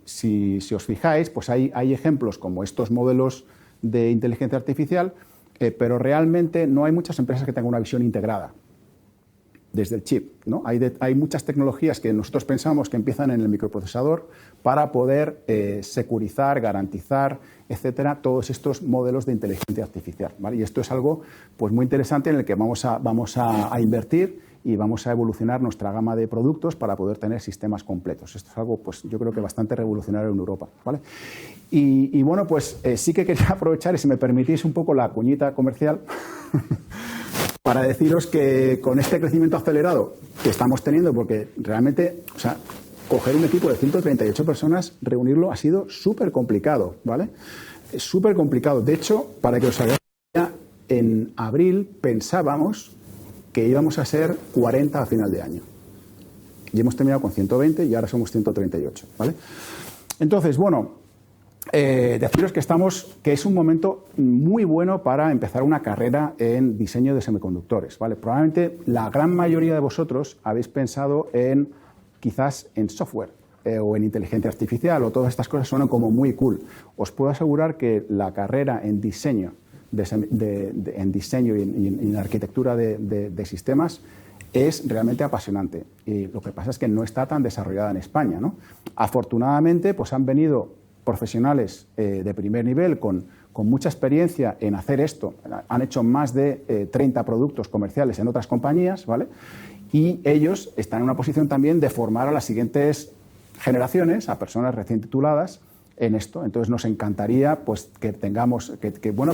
si os fijáis, pues hay ejemplos como estos modelos de inteligencia artificial, pero realmente no hay muchas empresas que tengan una visión integrada desde el chip, ¿no? Hay muchas tecnologías que nosotros pensamos que empiezan en el microprocesador para poder securizar, garantizar, etcétera, todos estos modelos de inteligencia artificial, ¿vale? Y esto es algo pues muy interesante en el que vamos a invertir y vamos a evolucionar nuestra gama de productos para poder tener sistemas completos. Esto es algo, pues yo creo que bastante revolucionario en Europa, ¿vale? Y bueno, pues sí que quería aprovechar, y si me permitís un poco la cuñita comercial, para deciros que con este crecimiento acelerado que estamos teniendo, porque realmente, o sea, coger un equipo de 138 personas, reunirlo ha sido súper complicado, ¿vale? Es súper complicado. De hecho, para que os hagáis una idea, en abril pensábamos que íbamos a ser 40 a final de año. Y hemos terminado con 120 y ahora somos 138, ¿vale? Entonces, bueno, deciros que es un momento muy bueno para empezar una carrera en diseño de semiconductores, ¿vale? Probablemente la gran mayoría de vosotros habéis pensado quizás en software o en inteligencia artificial, o todas estas cosas suenan como muy cool. Os puedo asegurar que la carrera en diseño y en arquitectura de sistemas es realmente apasionante. Y lo que pasa es que no está tan desarrollada en España, ¿no? Afortunadamente, pues han venido profesionales de primer nivel con mucha experiencia en hacer esto. Han hecho más de 30 productos comerciales en otras compañías, ¿vale? Y ellos están en una posición también de formar a las siguientes generaciones, a personas recién tituladas, en esto. Entonces nos encantaría pues que tengamos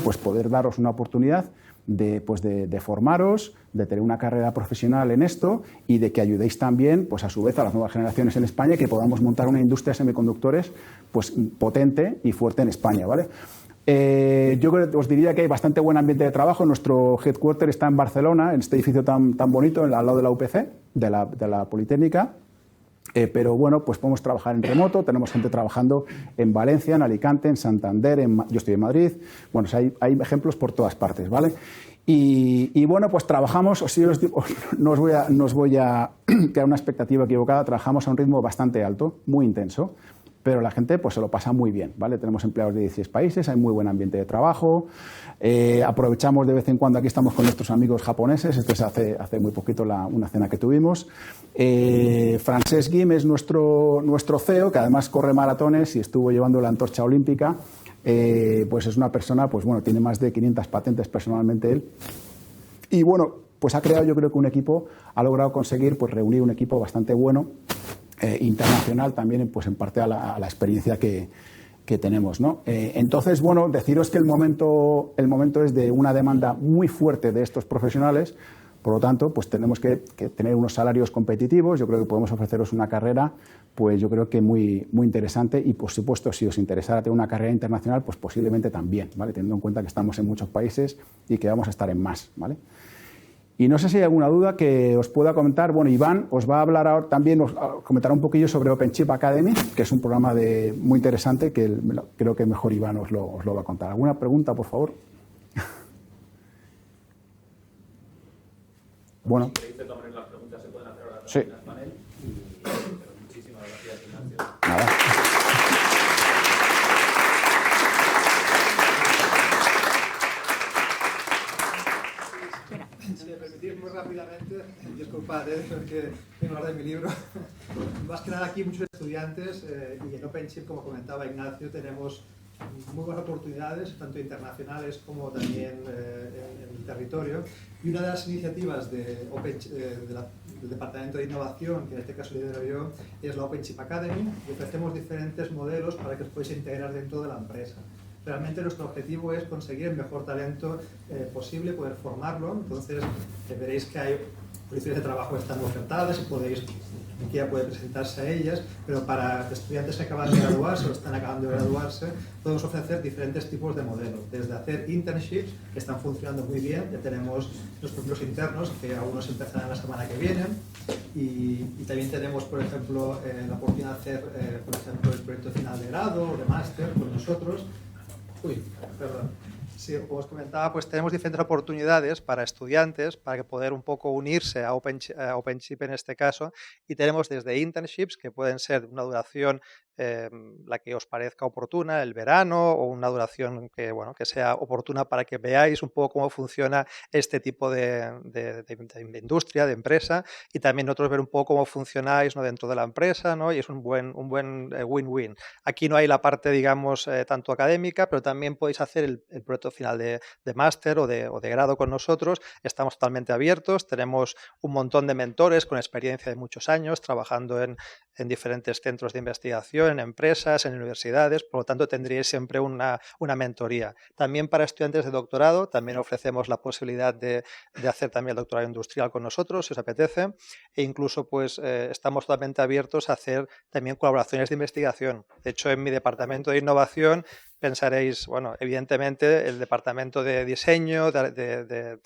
pues poder daros una oportunidad de formaros, de tener una carrera profesional en esto y de que ayudéis también pues a su vez a las nuevas generaciones en España y que podamos montar una industria de semiconductores pues potente y fuerte en España, ¿vale? Yo creo que os diría que hay bastante buen ambiente de trabajo. Nuestro headquarter está en Barcelona, en este edificio tan bonito, al lado de la UPC, de la Politécnica. Pero bueno, pues podemos trabajar en remoto, tenemos gente trabajando en Valencia, en Alicante, en Santander, yo estoy en Madrid, bueno, hay ejemplos por todas partes, ¿vale? Y bueno, pues trabajamos, no os voy a crear una expectativa equivocada, trabajamos a un ritmo bastante alto, muy intenso, pero la gente pues se lo pasa muy bien, ¿vale? Tenemos empleados de 16 países, hay muy buen ambiente de trabajo, aprovechamos de vez en cuando, aquí estamos con nuestros amigos japoneses, esto es hace muy poquito una cena que tuvimos. Francesc Guim es nuestro CEO, que además corre maratones y estuvo llevando la antorcha olímpica, pues es una persona, pues bueno, tiene más de 500 patentes personalmente él. Y bueno, pues ha creado, yo creo que un equipo, ha logrado conseguir pues reunir un equipo bastante bueno, internacional también, pues en parte a la experiencia que tenemos, ¿no? Entonces, bueno, deciros que el momento es de una demanda muy fuerte de estos profesionales, por lo tanto, pues tenemos que tener unos salarios competitivos, yo creo que podemos ofreceros una carrera, pues yo creo que muy, muy interesante y, por supuesto, si os interesara tener una carrera internacional, pues posiblemente también, ¿vale? Teniendo en cuenta que estamos en muchos países y que vamos a estar en más, ¿vale? Y no sé si hay alguna duda que os pueda comentar. Bueno, Iván os va a hablar ahora también, os comentará un poquillo sobre OpenChip Academy, que es un programa muy interesante que creo que mejor Iván os lo va a contar. ¿Alguna pregunta, por favor? Bueno. Las preguntas se pueden hacer ahora sí. En el panel. Pero muchísimas gracias, Ignacio. Nada. Si me permitís muy rápidamente, disculpad, porque tengo que hablar de mi libro. Más que nada aquí muchos estudiantes y en OpenChip, como comentaba Ignacio, tenemos muy buenas oportunidades, tanto internacionales como también en el territorio. Y una de las iniciativas del Departamento de Innovación, que en este caso lidero yo, es la OpenChip Academy, y ofrecemos diferentes modelos para que os podáis integrar dentro de la empresa. Realmente nuestro objetivo es conseguir el mejor talento posible, poder formarlo. Entonces veréis que hay posiciones de trabajo que están ofertadas y cualquiera puede presentarse a ellas, pero para estudiantes que acaban de graduarse o están acabando de graduarse, podemos ofrecer diferentes tipos de modelos, desde hacer internships, que están funcionando muy bien, ya tenemos los propios internos, que algunos empezarán la semana que viene, y también tenemos, por ejemplo, la oportunidad de hacer, por ejemplo, el proyecto final de grado o de máster con nosotros. Perdón. Sí, como os comentaba, pues tenemos diferentes oportunidades para estudiantes para que poder un poco unirse a OpenChip en este caso, y tenemos desde internships que pueden ser de una duración la que os parezca oportuna, el verano, o una duración que sea oportuna para que veáis un poco cómo funciona este tipo de industria, de empresa, y también nosotros ver un poco cómo funcionáis, ¿no?, dentro de la empresa, ¿no? Y es un buen win-win. Aquí no hay la parte, digamos, tanto académica, pero también podéis hacer el proyecto final de máster o de grado con nosotros. Estamos totalmente abiertos, tenemos un montón de mentores con experiencia de muchos años trabajando en diferentes centros de investigación, en empresas, en universidades, por lo tanto tendríais siempre una mentoría. También para estudiantes de doctorado, también ofrecemos la posibilidad de hacer también el doctorado industrial con nosotros, si os apetece, e incluso pues estamos totalmente abiertos a hacer también colaboraciones de investigación. De hecho, en mi departamento de innovación pensaréis, bueno, evidentemente el departamento de diseño, de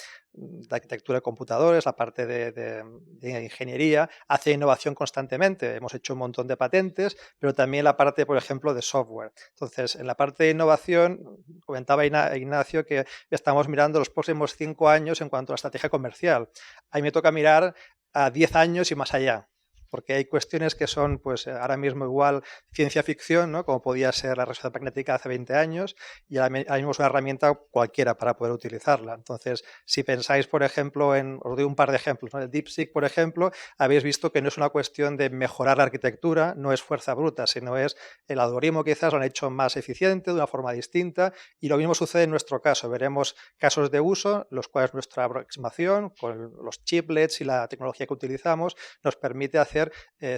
arquitectura de computadores, la parte de ingeniería, hace innovación constantemente. Hemos hecho un montón de patentes, pero también la parte, por ejemplo, de software. Entonces, en la parte de innovación, comentaba Ignacio que estamos mirando los próximos 5 años en cuanto a la estrategia comercial. A mí me toca mirar a 10 años y más allá, porque hay cuestiones que son, pues ahora mismo igual ciencia ficción, ¿no?, como podía ser la resonancia magnética hace 20 años, y ahora mismo es una herramienta cualquiera para poder utilizarla. Entonces, si pensáis, por ejemplo, os doy un par de ejemplos, ¿no? El DeepSeek, por ejemplo, habéis visto que no es una cuestión de mejorar la arquitectura, no es fuerza bruta, sino es el algoritmo quizás lo han hecho más eficiente, de una forma distinta, y lo mismo sucede en nuestro caso. Veremos casos de uso, los cuales nuestra aproximación, con los chiplets y la tecnología que utilizamos, nos permite hacer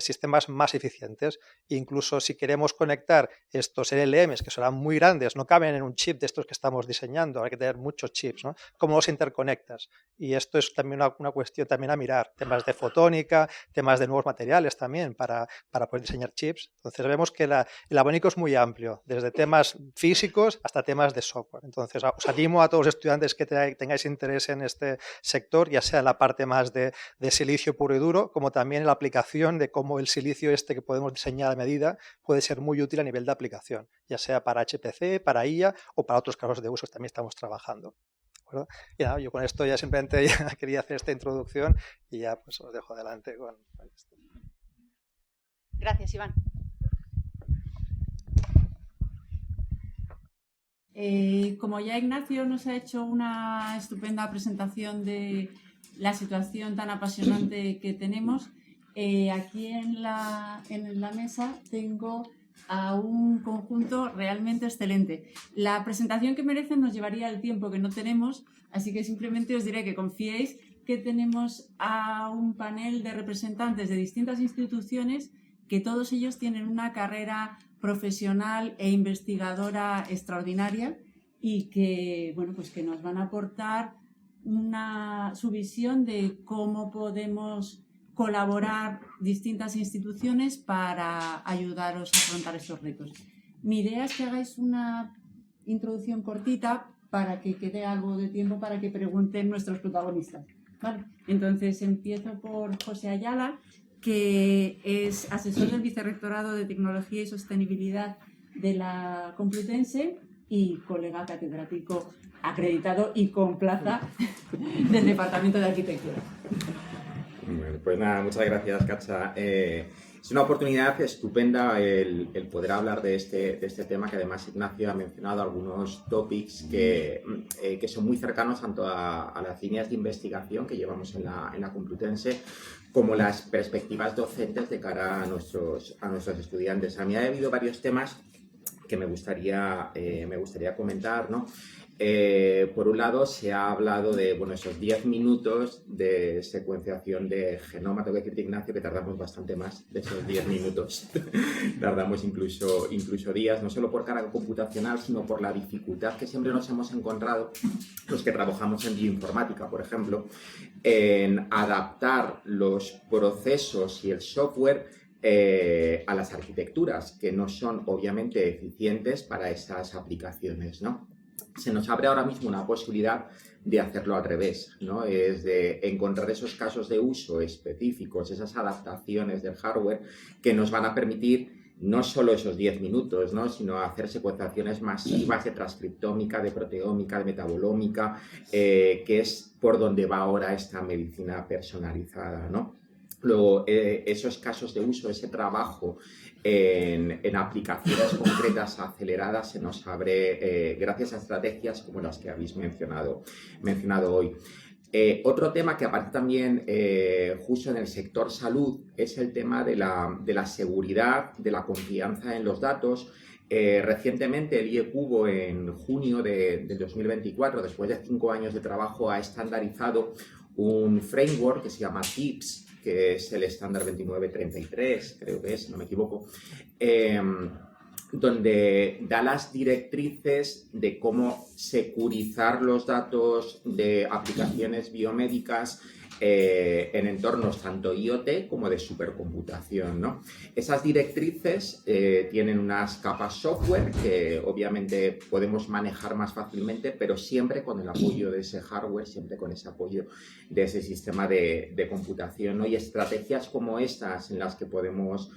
sistemas más eficientes. Incluso si queremos conectar estos LLMs, que serán muy grandes, no caben en un chip de estos que estamos diseñando, hay que tener muchos chips, ¿no? ¿Cómo los interconectas? Y esto es también una cuestión también a mirar, temas de fotónica, temas de nuevos materiales también para poder diseñar chips. Entonces vemos que el abanico es muy amplio, desde temas físicos hasta temas de software. Entonces os animo a todos los estudiantes que tengáis interés en este sector, ya sea en la parte más de silicio puro y duro, como también en la aplicación demostración de cómo el silicio este que podemos diseñar a medida puede ser muy útil a nivel de aplicación, ya sea para HPC, para IA o para otros casos de uso que también estamos trabajando. ¿De acuerdo? Y nada, yo con esto ya simplemente ya quería hacer esta introducción y ya pues os dejo adelante con esto. Gracias, Iván. Como ya Ignacio nos ha hecho una estupenda presentación de la situación tan apasionante que tenemos, aquí en la mesa tengo a un conjunto realmente excelente. La presentación que merecen nos llevaría el tiempo que no tenemos, así que simplemente os diré que confiéis que tenemos a un panel de representantes de distintas instituciones que todos ellos tienen una carrera profesional e investigadora extraordinaria y que, bueno, pues que nos van a aportar su visión de cómo podemos colaborar distintas instituciones para ayudaros a afrontar estos retos. Mi idea es que hagáis una introducción cortita para que quede algo de tiempo para que pregunten nuestros protagonistas. ¿Vale? Entonces empiezo por José Ayala, que es asesor del Vicerrectorado de Tecnología y Sostenibilidad de la Complutense y colega catedrático acreditado y con plaza del Departamento de Arquitectura. Bueno, pues nada, muchas gracias, Katja. Es una oportunidad estupenda el poder hablar de este tema, que además Ignacio ha mencionado algunos topics que son muy cercanos tanto a las líneas de investigación que llevamos en la Complutense como las perspectivas docentes de cara a nuestros estudiantes. A mí ha habido varios temas que me gustaría comentar, ¿no? Por un lado, se ha hablado de esos 10 minutos de secuenciación de genoma. Tengo que decirte, Ignacio, que tardamos bastante más de esos 10 minutos. Tardamos incluso días, no solo por carga computacional, sino por la dificultad que siempre nos hemos encontrado los que trabajamos en bioinformática, por ejemplo, en adaptar los procesos y el software a las arquitecturas, que no son obviamente eficientes para esas aplicaciones, ¿no? Se nos abre ahora mismo una posibilidad de hacerlo al revés, ¿no? Es de encontrar esos casos de uso específicos, esas adaptaciones del hardware que nos van a permitir no solo esos 10 minutos, ¿no? Sino hacer secuenciaciones masivas de transcriptómica, de proteómica, de metabolómica, que es por donde va ahora esta medicina personalizada, ¿no? Luego, esos casos de uso, ese trabajo en aplicaciones concretas aceleradas se nos abre gracias a estrategias como las que habéis mencionado hoy. Otro tema que aparece también justo en el sector salud es el tema de la seguridad, de la confianza en los datos. Recientemente el IECubo, en junio del 2024, después de 5 años de trabajo, ha estandarizado un framework que se llama TIPS, que es el estándar 2933, creo que es, si no me equivoco, donde da las directrices de cómo securizar los datos de aplicaciones biomédicas en entornos tanto IoT como de supercomputación, ¿no? Esas directrices tienen unas capas software que obviamente podemos manejar más fácilmente, pero siempre con el apoyo de ese hardware, siempre con ese apoyo de ese sistema de computación, ¿no? Y estrategias como estas en las que podemos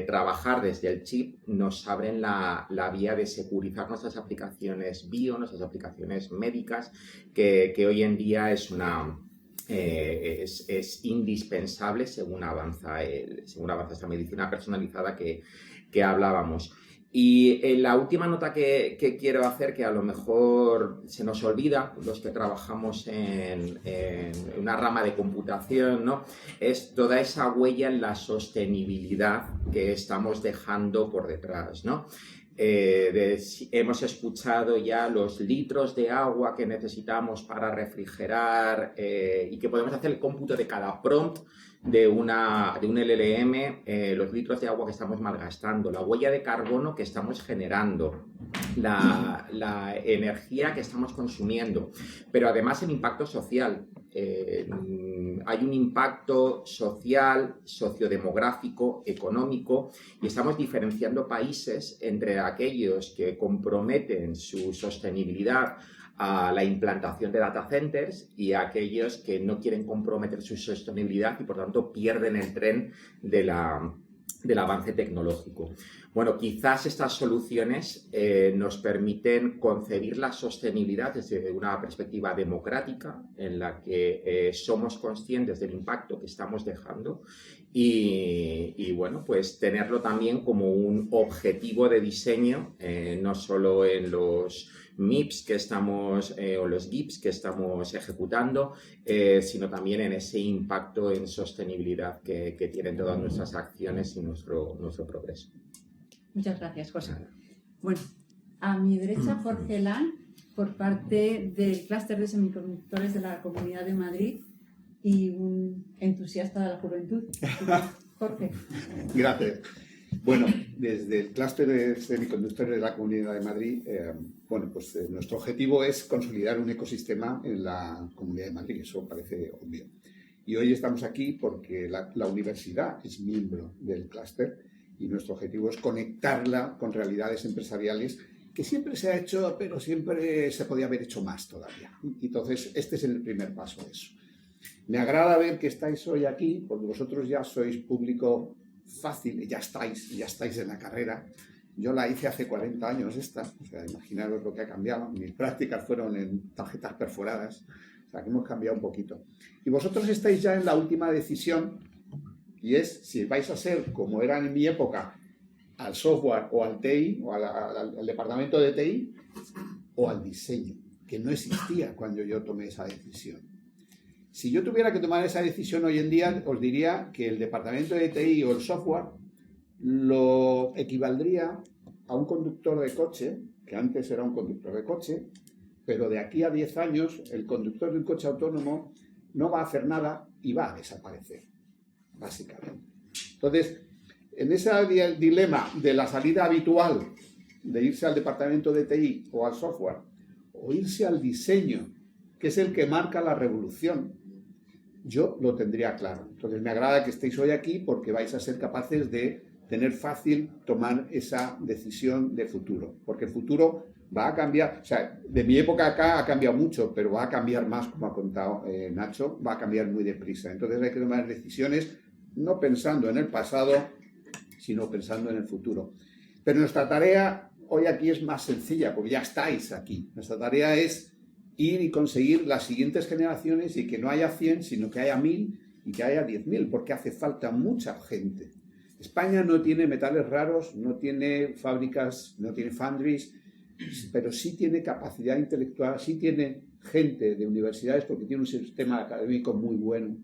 trabajar desde el chip nos abren la vía de securizar nuestras aplicaciones bio, nuestras aplicaciones médicas, que hoy en día es indispensable según avanza esta medicina personalizada que hablábamos. Y la última nota que quiero hacer, que a lo mejor se nos olvida los que trabajamos en una rama de computación, ¿no? Es toda esa huella en la sostenibilidad que estamos dejando por detrás, ¿no? Hemos escuchado ya los litros de agua que necesitamos para refrigerar y que podemos hacer el cómputo de cada prompt de un LLM, los litros de agua que estamos malgastando, la huella de carbono que estamos generando, la energía que estamos consumiendo, pero además el impacto social. hay un impacto social, sociodemográfico, económico, y estamos diferenciando países entre aquellos que comprometen su sostenibilidad a la implantación de data centers y aquellos que no quieren comprometer su sostenibilidad y por tanto pierden el tren del avance tecnológico. Bueno, quizás estas soluciones nos permiten concebir la sostenibilidad desde una perspectiva democrática en la que somos conscientes del impacto que estamos dejando y bueno, pues tenerlo también como un objetivo de diseño, no solo en los MIPS que estamos, o los GIPS que estamos ejecutando, sino también en ese impacto en sostenibilidad que tienen todas nuestras acciones y nuestro progreso. Muchas gracias, José. Bueno, a mi derecha, Jorge Lan, por parte del clúster de semiconductores de la Comunidad de Madrid y un entusiasta de la juventud. Jorge. Gracias. Bueno, desde el clúster de semiconductores de la Comunidad de Madrid, nuestro objetivo es consolidar un ecosistema en la Comunidad de Madrid, eso parece obvio. Y hoy estamos aquí porque la universidad es miembro del clúster y nuestro objetivo es conectarla con realidades empresariales que siempre se ha hecho, pero siempre se podía haber hecho más todavía. Entonces, este es el primer paso de eso. Me agrada ver que estáis hoy aquí, porque vosotros ya sois público fácil, ya estáis en la carrera. Yo la hice hace 40 años esta, o sea, imaginaros lo que ha cambiado. Mis prácticas fueron en tarjetas perforadas, o sea, que hemos cambiado un poquito. Y vosotros estáis ya en la última decisión, y es si vais a ser, como era en mi época, al software o al TI, o al departamento de TI, o al diseño, que no existía cuando yo tomé esa decisión. Si yo tuviera que tomar esa decisión hoy en día, os diría que el departamento de TI o el software lo equivaldría a un conductor de coche, que antes era un conductor de coche, pero de aquí a 10 años el conductor de un coche autónomo no va a hacer nada y va a desaparecer, básicamente. Entonces, en ese dilema de la salida habitual de irse al departamento de TI o al software, o irse al diseño, que es el que marca la revolución, yo lo tendría claro. Entonces me agrada que estéis hoy aquí porque vais a ser capaces de tener fácil tomar esa decisión de futuro, porque el futuro va a cambiar, o sea, de mi época acá ha cambiado mucho, pero va a cambiar más, como ha contado Nacho, va a cambiar muy deprisa. Entonces hay que tomar decisiones no pensando en el pasado, sino pensando en el futuro. Pero nuestra tarea hoy aquí es más sencilla, porque ya estáis aquí. Nuestra tarea es ir y conseguir las siguientes generaciones y que no haya 100, sino que haya 1000 y que haya 10.000, porque hace falta mucha gente. España no tiene metales raros, no tiene fábricas, no tiene foundries, pero sí tiene capacidad intelectual, sí tiene gente de universidades, porque tiene un sistema académico muy bueno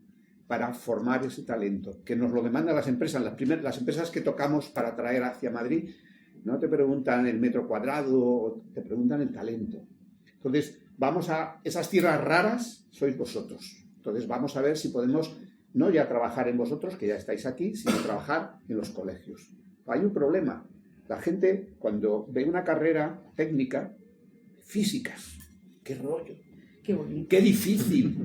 para formar ese talento, que nos lo demandan las empresas. Las empresas que tocamos para traer hacia Madrid no te preguntan el metro cuadrado, te preguntan el talento. Entonces, vamos a esas tierras raras, sois vosotros. Entonces, vamos a ver si podemos no ya trabajar en vosotros, que ya estáis aquí, sino trabajar en los colegios. Hay un problema. La gente, cuando ve una carrera técnica, físicas, qué rollo, qué bonito, qué difícil.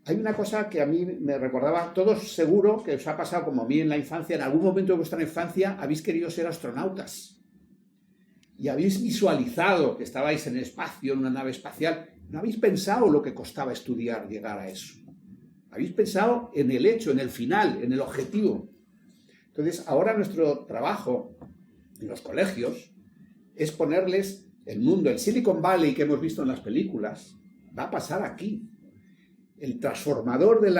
Hay una cosa que a mí me recordaba, todos seguro que os ha pasado como a mí en la infancia, en algún momento de vuestra infancia habéis querido ser astronautas y habéis visualizado que estabais en el espacio, en una nave espacial. No habéis pensado lo que costaba estudiar llegar a eso. Habéis pensado en el hecho, en el final, en el objetivo. Entonces, ahora nuestro trabajo en los colegios es ponerles el mundo, el Silicon Valley que hemos visto en las películas, va a pasar aquí. El transformador de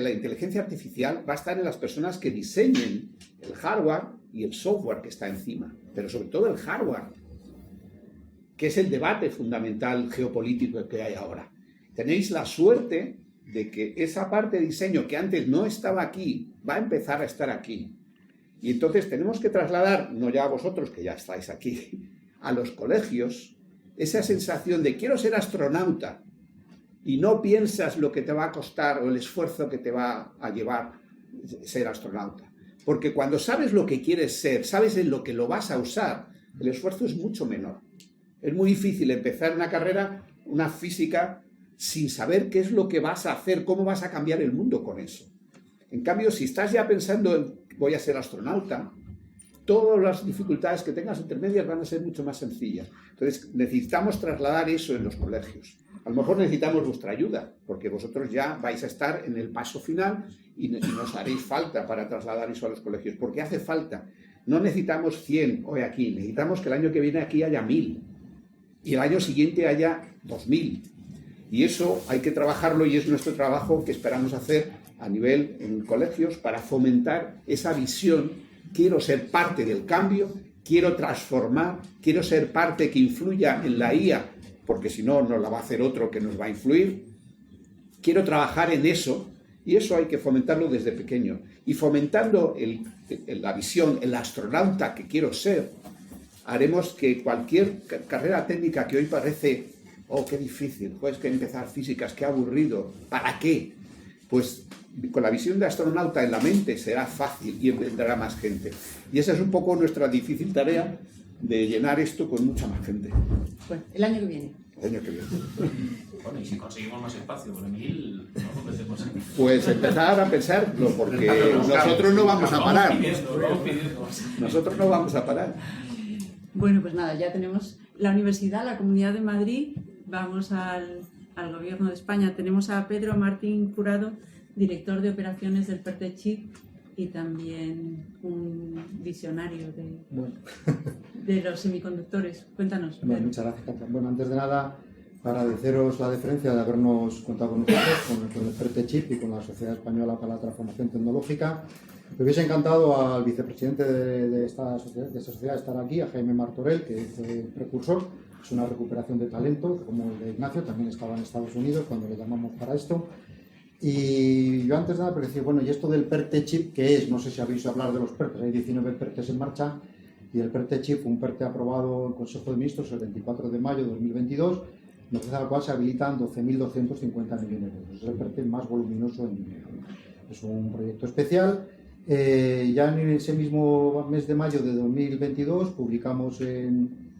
la inteligencia artificial va a estar en las personas que diseñen el hardware y el software que está encima, pero sobre todo el hardware, que es el debate fundamental geopolítico que hay ahora. Tenéis la suerte de que esa parte de diseño que antes no estaba aquí, va a empezar a estar aquí. Y entonces tenemos que trasladar, no ya a vosotros, que ya estáis aquí, a los colegios, esa sensación de quiero ser astronauta, y no piensas lo que te va a costar o el esfuerzo que te va a llevar ser astronauta. Porque cuando sabes lo que quieres ser, sabes en lo que lo vas a usar, el esfuerzo es mucho menor. Es muy difícil empezar una carrera, una física, sin saber qué es lo que vas a hacer, cómo vas a cambiar el mundo con eso. En cambio, si estás ya pensando en voy a ser astronauta, todas las dificultades que tengas intermedias van a ser mucho más sencillas. Entonces, necesitamos trasladar eso en los colegios. A lo mejor necesitamos vuestra ayuda, porque vosotros ya vais a estar en el paso final y nos haréis falta para trasladar eso a los colegios, porque hace falta. No necesitamos 100 hoy aquí, necesitamos que el año que viene aquí haya 1000 y el año siguiente haya 2000. Y eso hay que trabajarlo y es nuestro trabajo que esperamos hacer a nivel en colegios para fomentar esa visión. Quiero ser parte del cambio, quiero transformar, quiero ser parte que influya en la IA, porque si no, nos la va a hacer otro que nos va a influir. Quiero trabajar en eso y eso hay que fomentarlo desde pequeño. Y fomentando la visión, el astronauta que quiero ser, haremos que cualquier carrera técnica que hoy parece, oh, qué difícil, pues que empezar físicas, qué aburrido, ¿para qué? Pues con la visión de astronauta en la mente será fácil y vendrá más gente. Y esa es un poco nuestra difícil tarea de llenar esto con mucha más gente. Bueno, el año que viene. El año que viene. Bueno, y si conseguimos más espacio, con 1000, no empecemos aquí. Pues empezar a pensarlo, porque nosotros no vamos a parar. Nosotros no vamos a parar. Bueno, pues nada, ya tenemos la universidad, la Comunidad de Madrid, vamos al Gobierno de España. Tenemos a Pedro Martín Jurado, director de operaciones del PERTE Chip y también un visionario de los semiconductores. Cuéntanos. Bueno, muchas gracias, Cata. Bueno, antes de nada, agradeceros la deferencia de habernos contado con nosotros, con el PERTE Chip y con la Sociedad Española para la Transformación Tecnológica. Me hubiese encantado al vicepresidente de esta sociedad estar aquí, a Jaime Martorell, que es el precursor. Es una recuperación de talento, como el de Ignacio, también estaba en Estados Unidos cuando le llamamos para esto. Y yo antes de nada, decía, bueno, ¿y esto del PERTE Chip qué es? No sé si habéis oído hablar de los PERTES, hay 19 PERTES en marcha, y el PERTE Chip, un PERTE aprobado en Consejo de Ministros el 24 de mayo de 2022, gracias al cual se habilitan 12.250 millones de euros. Es el PERTE más voluminoso en dinero. Es un proyecto especial. Ya en ese mismo mes de mayo de 2022 publicamos en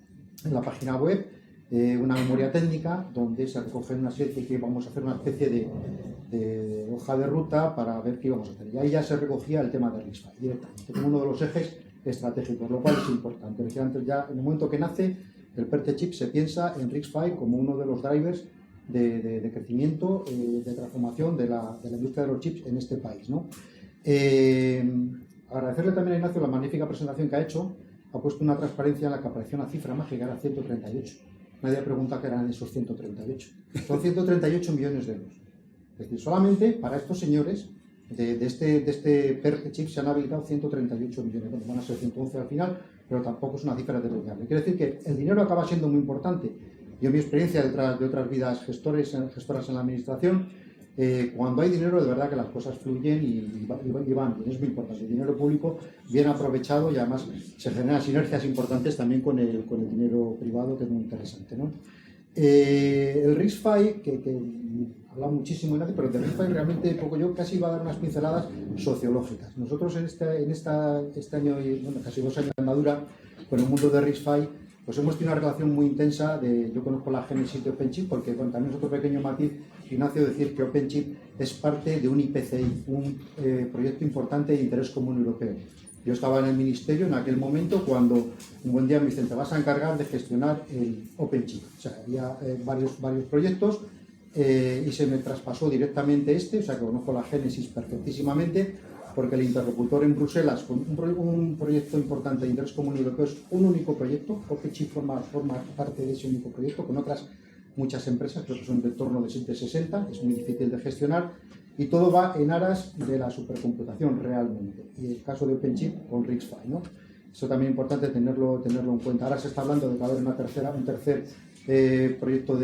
la página web una memoria técnica donde se recogen una serie que vamos a hacer una especie de hoja de ruta para ver qué íbamos a hacer. Y ahí ya se recogía el tema de RISC-V directamente como uno de los ejes estratégicos, lo cual es importante. Decía antes, ya en el momento que nace el PERTE Chip se piensa en RISC-V como uno de los drivers de crecimiento, de transformación de la industria de los chips en este país, ¿no? Agradecerle también a Ignacio la magnífica presentación que ha hecho. Ha puesto una transparencia en la que apareció una cifra mágica, era 138. Nadie pregunta qué eran esos 138. Son 138 millones de euros. Es decir, solamente para estos señores de este PERTE Chip se han habilitado 138 millones. Bueno, van a ser 111 al final, pero tampoco es una cifra desdeñable. Quiere decir que el dinero acaba siendo muy importante. Yo, mi experiencia de otras vidas gestoras en la administración, cuando hay dinero, de verdad que las cosas fluyen y van bien. Es muy importante. El dinero público bien aprovechado y además se generan sinergias importantes también con el dinero privado, que es muy interesante, ¿no? El RISC-V, que habla muchísimo, pero de RISC-V realmente poco, yo casi iba a dar unas pinceladas sociológicas. Nosotros en este año, bueno, casi 2 años de andadura con el mundo de RISC-V, pues hemos tenido una relación muy intensa. Yo conozco la génesis de OpenChip, porque bueno, también es otro pequeño matiz, Ignacio, decir que OpenChip es parte de un IPCI, un proyecto importante de interés común europeo. Yo estaba en el ministerio en aquel momento cuando un buen día me dicen, te vas a encargar de gestionar el OpenChip. O sea, había varios proyectos y se me traspasó directamente o sea, que conozco la génesis perfectísimamente, porque el interlocutor en Bruselas con un proyecto importante de interés común europeo es un único proyecto. OpenChip forma parte de ese único proyecto con otras muchas empresas, creo que son de torno de 60, es muy difícil de gestionar y todo va en aras de la supercomputación realmente. Y el caso de OpenChip con RISC-V, ¿no? Eso también es importante tenerlo en cuenta. Ahora se está hablando de que va a haber un tercer proyecto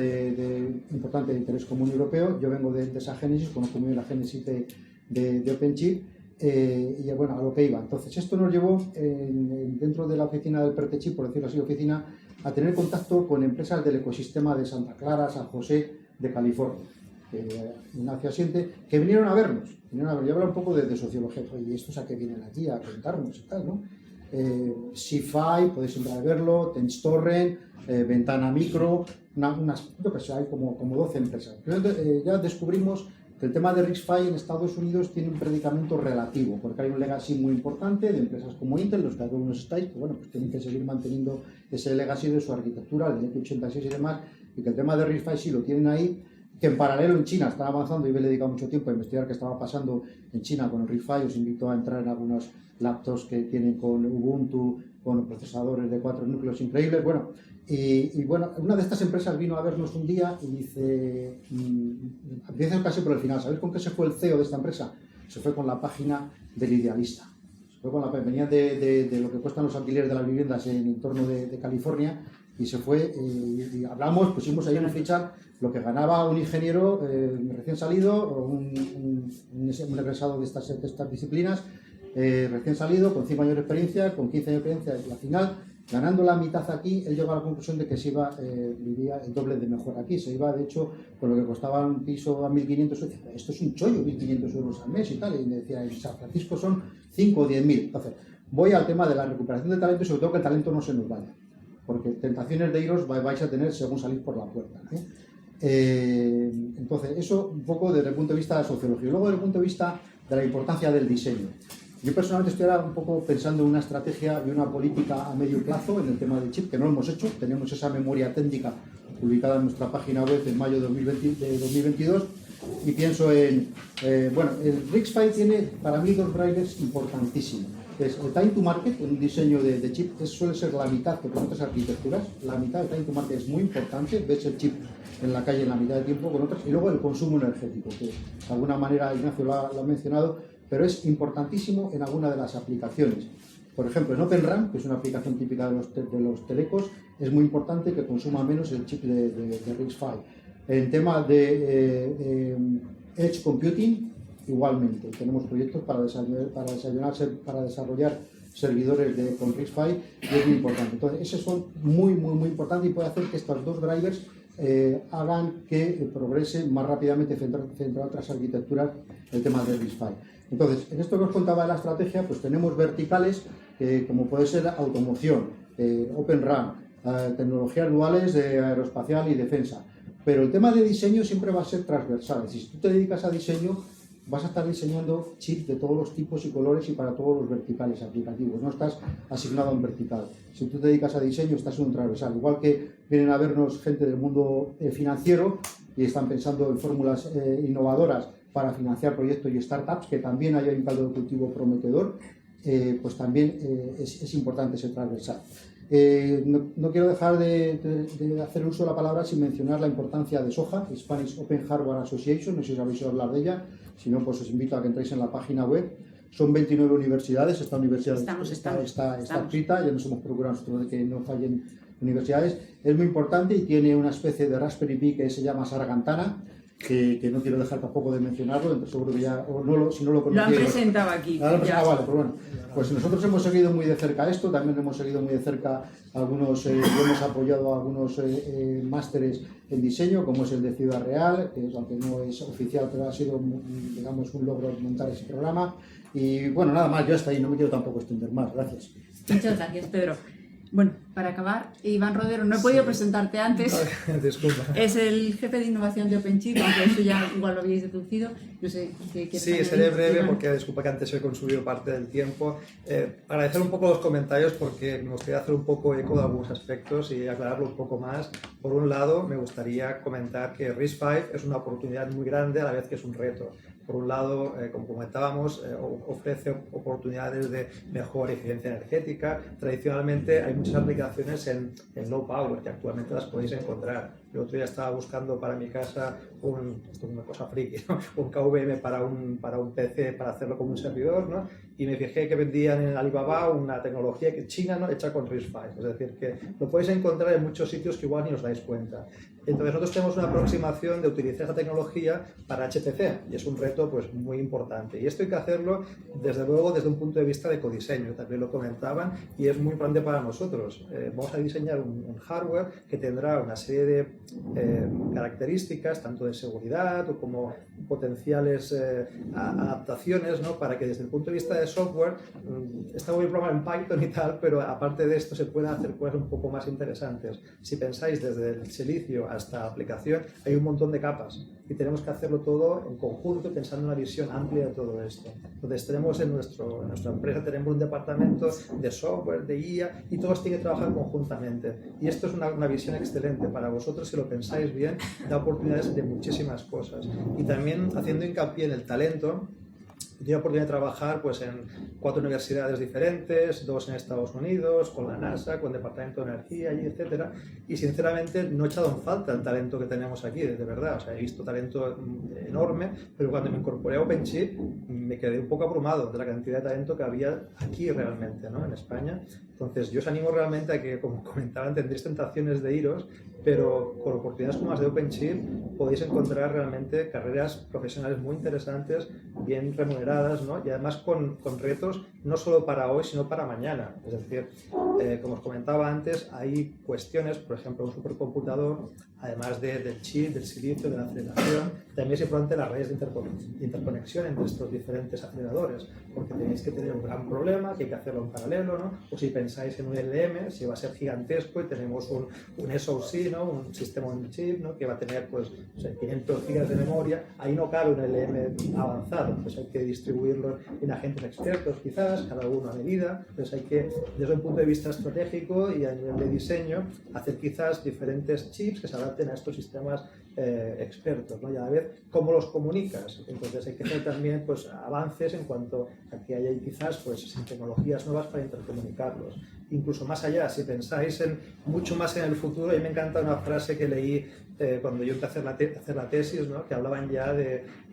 importante de interés común europeo. Yo vengo de esa génesis, conozco muy bien la génesis de OpenChip. Y bueno, a lo que iba. Entonces, esto nos llevó dentro de la oficina del PERTE Chip, por decirlo así, oficina, a tener contacto con empresas del ecosistema de Santa Clara, San José, de California, Ignacio asiente, que vinieron a vernos. Yo hablo un poco de sociología. Oye, ¿estos a qué vienen aquí? A contarnos y tal, ¿no? C5, podéis entrar a verlo, TensorRent, Ventana Micro, yo que sé, hay como 12 empresas. Pero ya descubrimos que el tema de RISC-V en Estados Unidos tiene un predicamento relativo, porque hay un legacy muy importante de empresas como Intel, los que algunos estáis, que bueno, pues tienen que seguir manteniendo ese legacy de su arquitectura, el x86 y demás, y que el tema de RISC-V sí lo tienen ahí, que en paralelo en China está avanzando y me he dedicado mucho tiempo a investigar qué estaba pasando en China con el RISC-V. Os invito a entrar en algunos laptops que tienen con Ubuntu, con procesadores de 4 núcleos increíbles. Bueno, y bueno, una de estas empresas vino a vernos un día y dice, empieza casi por el final, ¿sabéis con qué se fue el CEO de esta empresa? Se fue con la página del Idealista. Se fue con la venía de lo que cuestan los alquileres de las viviendas en el entorno de California, y se fue, y hablamos, pusimos ahí en el fichar lo que ganaba un ingeniero recién salido, o un egresado de estas disciplinas, recién salido, con 5 años de experiencia, con 15 años de experiencia, y al final, ganando la mitad aquí, él llegó a la conclusión de que se iba, vivía el doble de mejor aquí. Se iba, de hecho, con lo que costaba un piso a 1.500 euros, esto es un chollo, 1.500 euros al mes y tal, y me decía, en San Francisco son 5 o 10.000. Entonces, voy al tema de la recuperación de talento y sobre todo que el talento no se nos vaya, porque tentaciones de iros vais a tener según salís por la puerta. Entonces, eso un poco desde el punto de vista de la sociología. Y luego desde el punto de vista de la importancia del diseño. Yo personalmente estoy ahora un poco pensando en una estrategia y una política a medio plazo en el tema del chip, que no lo hemos hecho. Tenemos esa memoria técnica publicada en nuestra página web en mayo de 2022 y pienso en... bueno, el RISC-V tiene para mí 2 drivers importantísimos. Es el time to market, un diseño de chip, suele ser la mitad que con otras arquitecturas. La mitad del time to market es muy importante, ves el chip en la calle en la mitad del tiempo con otras. Y luego el consumo energético, que de alguna manera Ignacio lo ha mencionado, pero es importantísimo en alguna de las aplicaciones. Por ejemplo, en OpenRAN, que es una aplicación típica de los telecos, es muy importante que consuma menos el chip de RISC-V. En tema de Edge Computing, igualmente. Tenemos proyectos para desarrollar servidores con RISC-V y es muy importante. Entonces, esos son muy importantes y puede hacer que estos 2 drivers hagan que progrese más rápidamente frente a otras arquitecturas el tema de RISC-V. Entonces, en esto que os contaba de la estrategia, pues tenemos verticales como puede ser automoción, OpenRAN, tecnologías duales de aeroespacial y defensa. Pero el tema de diseño siempre va a ser transversal. Si tú te dedicas a diseño, vas a estar diseñando chips de todos los tipos y colores y para todos los verticales aplicativos. No estás asignado a un vertical. Si tú te dedicas a diseño, estás en un transversal. Igual que vienen a vernos gente del mundo financiero y están pensando en fórmulas innovadoras para financiar proyectos y startups, que también hay un caldo de cultivo prometedor, pues también es importante ese transversal. No quiero dejar de hacer uso de la palabra sin mencionar la importancia de SOHA, Spanish Open Hardware Association, no sé si habéis oído hablar de ella, si no, pues os invito a que entréis en la página web. Son 29 universidades, esta universidad está escrita, ya nos hemos procurado nosotros de que no fallen universidades. Es muy importante y tiene una especie de Raspberry Pi que se llama Sargantana, que no quiero dejar tampoco de mencionarlo, entonces seguro que ya, si no lo conocéis... Lo han presentado aquí. Vale, pues bueno, pues nosotros hemos seguido muy de cerca esto, también hemos seguido muy de cerca algunos, hemos apoyado algunos másteres en diseño, como es el de Ciudad Real, que aunque no es oficial, pero ha sido, digamos, un logro montar ese programa. Y bueno, nada más, yo hasta ahí, no me quiero tampoco extender más, gracias. Muchas gracias, Pedro. Bueno, para acabar, Iván Rodero, no he podido presentarte antes. Disculpa. Es el jefe de innovación de OpenChip, aunque eso ya igual lo habíais deducido. No sé qué quieres Sí, seré breve porque disculpa que antes he consumido parte del tiempo. Agradecer un poco los comentarios porque me gustaría hacer un poco eco de algunos aspectos y aclararlo un poco más. Por un lado, me gustaría comentar que RISC-V es una oportunidad muy grande a la vez que es un reto. Por un lado, como comentábamos, ofrece oportunidades de mejor eficiencia energética. Tradicionalmente hay muchas aplicaciones en low power que actualmente las podéis encontrar. El otro día estaba buscando para mi casa esto es una cosa friki, ¿no? Un KVM para un PC para hacerlo como un servidor, ¿no? Y me fijé que vendían en Alibaba una tecnología china, ¿no? Hecha con RISC-V. Es decir, que lo podéis encontrar en muchos sitios que igual ni os dais cuenta. Entonces nosotros tenemos una aproximación de utilizar esa tecnología para HPC y es un reto pues muy importante. Y esto hay que hacerlo desde luego desde un punto de vista de ecodiseño, también lo comentaban, y es muy importante para nosotros. Vamos a diseñar un hardware que tendrá una serie de características, tanto de seguridad o como potenciales adaptaciones, ¿no? Para que desde el punto de vista de de software, está muy bien programar en Python y tal, pero aparte de esto se pueden hacer cosas un poco más interesantes. Si pensáis desde el silicio hasta la aplicación, hay un montón de capas y tenemos que hacerlo todo en conjunto, pensando en una visión amplia de todo esto. Entonces tenemos en nuestra empresa tenemos un departamento de software, de IA, y todos tienen que trabajar conjuntamente. Y esto es una visión excelente para vosotros, si lo pensáis bien, da oportunidades de muchísimas cosas. Y también haciendo hincapié en el talento, tuve la oportunidad de trabajar pues, en 4 universidades diferentes, 2 en Estados Unidos, con la NASA, con el Departamento de Energía, y etcétera. Y sinceramente no he echado en falta el talento que tenemos aquí, de verdad. O sea, he visto talento enorme, pero cuando me incorporé a OpenChip me quedé un poco abrumado de la cantidad de talento que había aquí realmente, ¿no? En España. Entonces yo os animo realmente a que, como comentaban, tendréis tentaciones de iros, pero con oportunidades como las de OpenChip podéis encontrar realmente carreras profesionales muy interesantes, bien remuneradas, ¿no? Y además con retos no solo para hoy, sino para mañana. Es decir, como os comentaba antes, hay cuestiones, por ejemplo, un supercomputador, además del chip, del silicio, de la aceleración, también es importante las redes de interconexión entre estos diferentes aceleradores, porque tenéis que tener un gran problema, que hay que hacerlo en paralelo, ¿no? O si pensáis en un LM, si va a ser gigantesco y tenemos un SoC, ¿no? Un sistema on chip, ¿no? Que va a tener pues, 500 gigas de memoria, ahí no cabe un LM avanzado, pues hay que distribuirlo en agentes expertos quizás, cada uno a medida. Entonces hay que, desde un punto de vista estratégico y a nivel de diseño, hacer quizás diferentes chips que se adapten a estos sistemas expertos, ¿no? Y a la vez, ¿cómo los comunicas? Entonces hay que hacer también pues, avances en cuanto a que haya quizás pues, tecnologías nuevas para intercomunicarlos. Incluso más allá, si pensáis mucho más en el futuro, a mí me encanta una frase que leí cuando yo empecé a hacer la tesis, ¿no? Que hablaban ya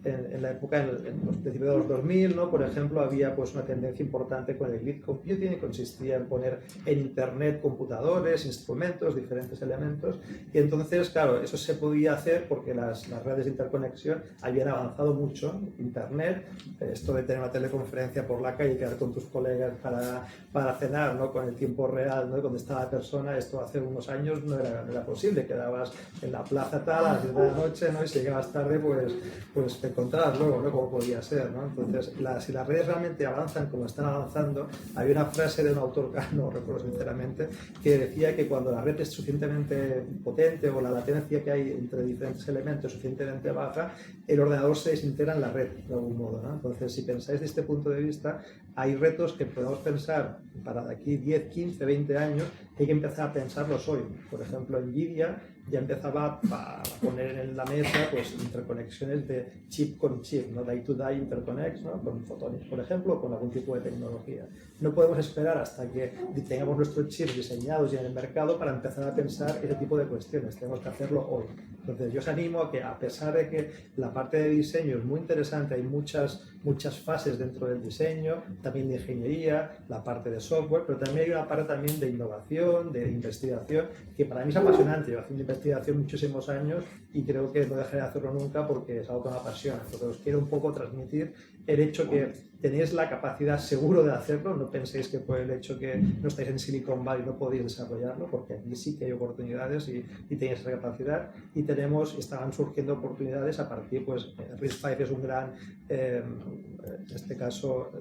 en la época, en los principios de los 2000, ¿no? Por ejemplo, había pues, una tendencia importante con el grid computing, que consistía en poner en Internet computadores, instrumentos, diferentes elementos, y entonces, claro, eso se podía hacer porque las redes de interconexión habían avanzado mucho. Internet, esto de tener una teleconferencia por la calle y quedar con tus colegas para cenar, ¿no? Con el tiempo real, ¿no? Donde estaba la persona, esto hace unos años no era posible, quedabas en la plaza tal a las 10 de la noche, ¿no? Y si llegabas tarde, pues te encontrabas luego, ¿no? Como podía ser, ¿no? Entonces, si las redes realmente avanzan como están avanzando, hay una frase de un autor que no recuerdo sinceramente, que decía que cuando la red es suficientemente potente o la latencia que hay entre diferentes elementos es suficientemente baja, el ordenador se desintegra en la red de algún modo, ¿no? Entonces, si pensáis de este punto de vista, hay retos que podemos pensar para de aquí 10, 15, 20 años, que hay que empezar a pensarlos hoy. Por ejemplo, Nvidia ya empezaba a poner en la mesa pues, interconexiones de chip con chip, ¿no? Die-to-die interconnects, ¿no? Con fotones, por ejemplo, o con algún tipo de tecnología. No podemos esperar hasta que tengamos nuestros chips diseñados y en el mercado para empezar a pensar ese tipo de cuestiones. Tenemos que hacerlo hoy. Entonces, yo os animo a que, a pesar de que la parte de diseño es muy interesante, hay muchas fases dentro del diseño, también de ingeniería, la parte de software, pero también hay una parte también de innovación, de investigación, que para mí es apasionante. Yo haciendo investigación muchísimos años y creo que no dejaré de hacerlo nunca porque es algo que me apasiona. Entonces os quiero un poco transmitir el hecho que tenéis la capacidad seguro de hacerlo, no penséis que por el hecho que no estáis en Silicon Valley no podéis desarrollarlo, porque aquí sí que hay oportunidades y tenéis esa capacidad, y estaban surgiendo oportunidades a partir, pues RISC-V es un gran, en este caso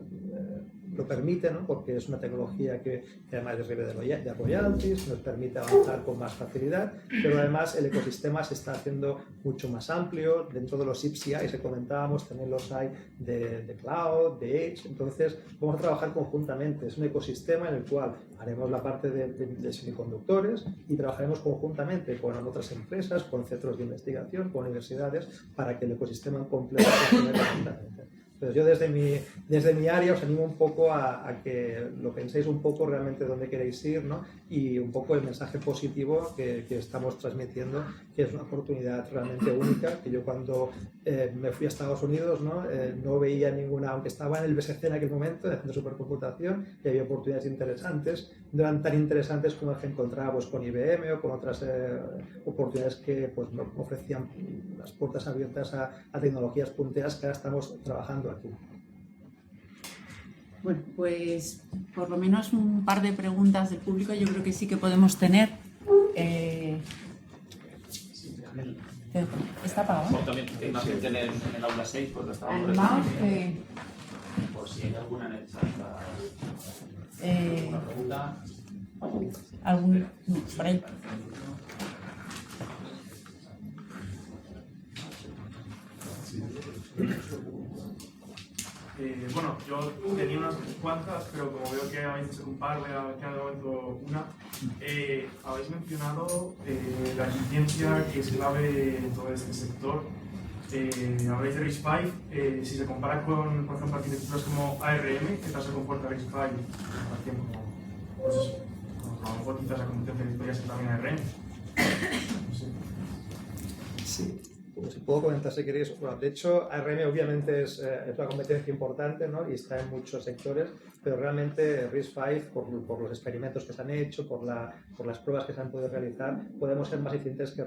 lo permite, ¿no? Porque es una tecnología que además es libre de royalties, nos permite avanzar con más facilidad, pero además el ecosistema se está haciendo mucho más amplio. Dentro de los chips que comentábamos, también los hay de cloud, de edge. Entonces vamos a trabajar conjuntamente. Es un ecosistema en el cual haremos la parte de semiconductores y trabajaremos conjuntamente con otras empresas, con centros de investigación, con universidades, para que el ecosistema en completo funcione conjuntamente. Entonces yo desde mi área os animo un poco a que lo penséis un poco realmente dónde queréis ir, ¿no? Y un poco el mensaje positivo que estamos transmitiendo, que es una oportunidad realmente única, que yo cuando me fui a Estados Unidos no veía ninguna, aunque estaba en el BSC en aquel momento, en el centro de supercomputación, y había oportunidades interesantes, no eran tan interesantes como las que encontraba pues, con IBM o con otras oportunidades que pues, me ofrecían las puertas abiertas a tecnologías punteras que ahora estamos trabajando aquí. Bueno, pues por lo menos un par de preguntas del público yo creo que sí que podemos tener. ¿Está apagado? También te imagen tener en el aula 6 porque estábamos... El mouse, por si hay alguna necesaria. ¿Alguna pregunta? ¿Algún? Por ahí. Bueno, yo tenía unas cuantas, pero como veo que habéis hecho un par, voy a quedar de momento una. Habéis mencionado la eficiencia que es clave en todo este sector. Habláis de RISC-V, si se compara con, por ejemplo, arquitecturas como ARM, ¿qué tal se comporta RISC-V? Pues eso, a lo mejor quizás la competencia que podría ser también ARM. No sé. Sí. Pues puedo comentar si queréis. Bueno, de hecho, ARM obviamente es una competencia importante, ¿no? Y está en muchos sectores, pero realmente RISC-V, por los experimentos que se han hecho, por las pruebas que se han podido realizar, podemos ser más eficientes que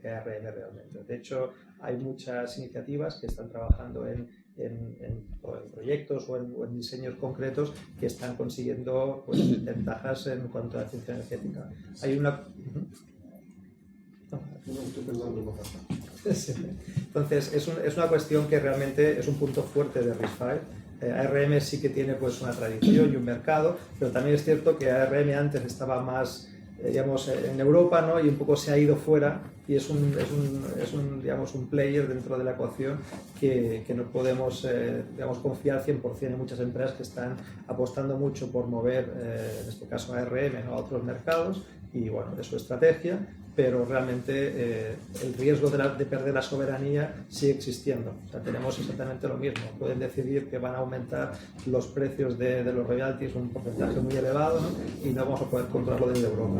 ARM realmente. De hecho, hay muchas iniciativas que están trabajando en proyectos o en diseños concretos que están consiguiendo pues, ventajas en cuanto a la eficiencia energética. Hay una... Entonces, es una cuestión que realmente es un punto fuerte de RISC-V. ARM sí que tiene pues, una tradición y un mercado, pero también es cierto que ARM antes estaba más digamos, en Europa, ¿no? Y un poco se ha ido fuera y es un player dentro de la ecuación que no podemos digamos, confiar 100% en muchas empresas que están apostando mucho por mover, en este caso ARM, ¿no? A otros mercados y bueno, es su estrategia, pero realmente el riesgo de perder la soberanía sigue existiendo. O sea, tenemos exactamente lo mismo. Pueden decidir que van a aumentar los precios de los royalties un porcentaje muy elevado, ¿no? Y no vamos a poder controlarlo desde Europa.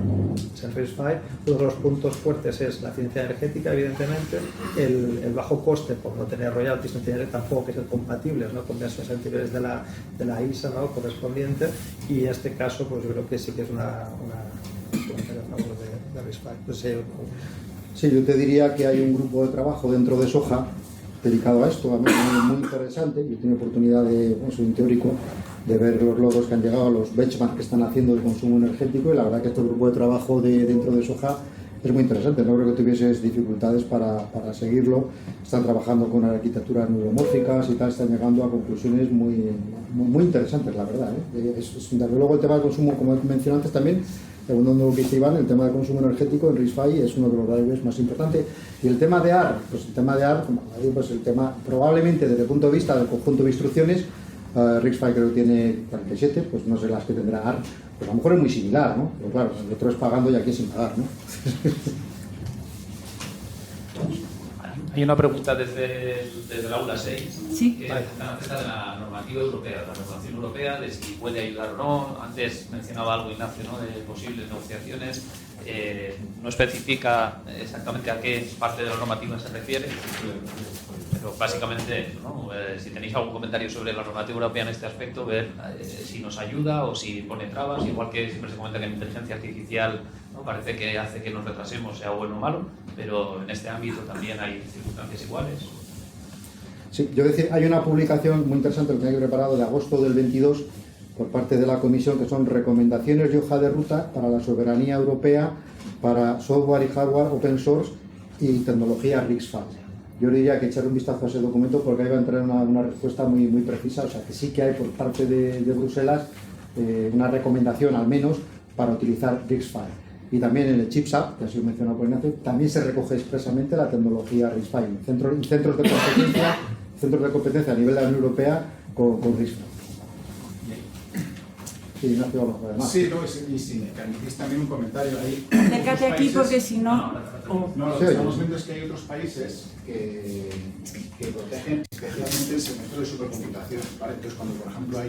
En RISC-V, uno de los puntos fuertes es la eficiencia energética, evidentemente, el bajo coste por no tener royalties, no tener tampoco que ser compatibles, ¿no? Con versiones anteriores de la ISA, ¿no? Correspondiente, y en este caso pues yo creo que sí que es una de RISC-V. Sí, yo te diría que hay un grupo de trabajo dentro de Soja dedicado a esto, a mí es muy interesante. Yo he tenido oportunidad de, soy un teórico, de ver los logros que han llegado, los benchmarks que están haciendo de consumo energético, y la verdad que este grupo de trabajo dentro de Soja es muy interesante. No creo que tuvieses dificultades para seguirlo. Están trabajando con arquitecturas neuromórficas y tal, están llegando a conclusiones muy interesantes, la verdad, ¿eh? Desde luego el tema del consumo, como he mencionado antes también, según lo que dice Iván, el tema del consumo energético en RISC-V es uno de los drivers más importantes. Y el tema de AR, pues el tema de AR, como digo, pues el tema probablemente desde el punto de vista del conjunto de instrucciones, RISC-V creo que tiene 47, pues no sé las que tendrá AR, pues a lo mejor es muy similar, ¿no? Pero claro, el otro es pagando y aquí es sin pagar, ¿no? Hay una pregunta desde el aula 6, sí, que está acerca de la normativa europea, de la regulación europea, de si puede ayudar o no. Antes mencionaba algo Ignacio, ¿no? De posibles negociaciones. No especifica exactamente a qué parte de la normativa se refiere, pero básicamente, ¿no? Si tenéis algún comentario sobre la normativa europea en este aspecto, ver si nos ayuda o si pone trabas, igual que siempre se comenta que la inteligencia artificial, ¿no? Parece que hace que nos retrasemos, sea bueno o malo, pero en este ámbito también hay circunstancias iguales. Sí, yo decía, hay una publicación muy interesante que he preparado de agosto del 22 por parte de la Comisión, que son recomendaciones y hoja de ruta para la soberanía europea para software y hardware open source y tecnología RISC-V. Yo diría que echar un vistazo a ese documento porque ahí va a entrar una respuesta muy precisa, o sea que sí que hay por parte de Bruselas una recomendación al menos para utilizar RISC-V. Y también en el CHIPS Act, que ha sido mencionado por Ignacio, también se recoge expresamente la tecnología RISC-V. Centros de competencia a nivel de la Unión Europea con RISC-V. Sí, Ignacio, vamos a ver más. Sí, y si me permitís también un comentario ahí. Acércate aquí porque si no... No, lo que estamos viendo es que hay otros países que protegen especialmente el segmento de supercomputación, ¿vale? Entonces, cuando por ejemplo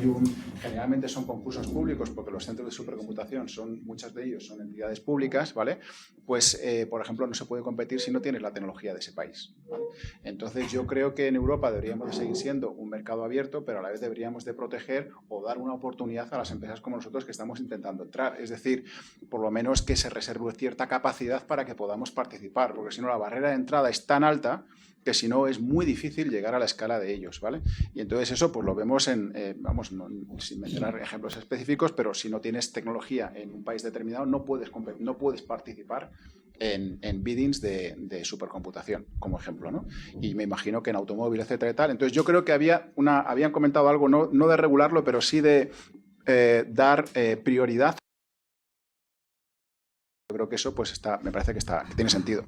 generalmente son concursos públicos, porque los centros de supercomputación muchos de ellos son entidades públicas, ¿vale? Pues, por ejemplo, no se puede competir si no tienes la tecnología de ese país, ¿vale? Entonces, yo creo que en Europa deberíamos de seguir siendo un mercado abierto, pero a la vez deberíamos de proteger o dar una oportunidad a las empresas como nosotros que estamos intentando entrar. Es decir, por lo menos que se reserve cierta capacidad para que podamos participar, porque si no la barrera de entrada es tan alta que si no es muy difícil llegar a la escala de ellos, ¿vale? Y entonces eso pues lo vemos sin mencionar ejemplos específicos, pero si no tienes tecnología en un país determinado no puedes participar en biddings de supercomputación, como ejemplo, ¿no? Y me imagino que en automóvil, etcétera y tal. Entonces yo creo que habían comentado algo, no de regularlo, pero sí de dar prioridad. Yo creo que eso pues me parece que tiene sentido.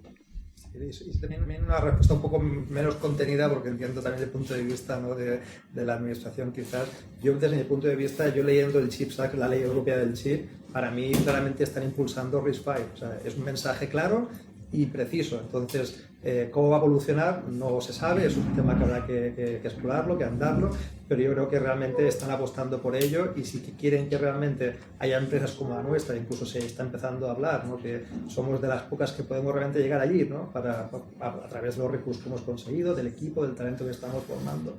Y también una respuesta un poco menos contenida, porque entiendo también el punto de vista, ¿no? de la administración quizás. Yo desde mi punto de vista, yo leyendo el CHIPS Act, la ley europea del chip, para mí claramente están impulsando RISC-V. O sea, es un mensaje claro y preciso. Entonces, cómo va a evolucionar no se sabe, es un tema que habrá que explorarlo, que andarlo, pero yo creo que realmente están apostando por ello, y si quieren que realmente haya empresas como la nuestra, incluso se está empezando a hablar, ¿no? Que somos de las pocas que podemos realmente llegar allí, ¿no? A través de los recursos que hemos conseguido, del equipo, del talento que estamos formando.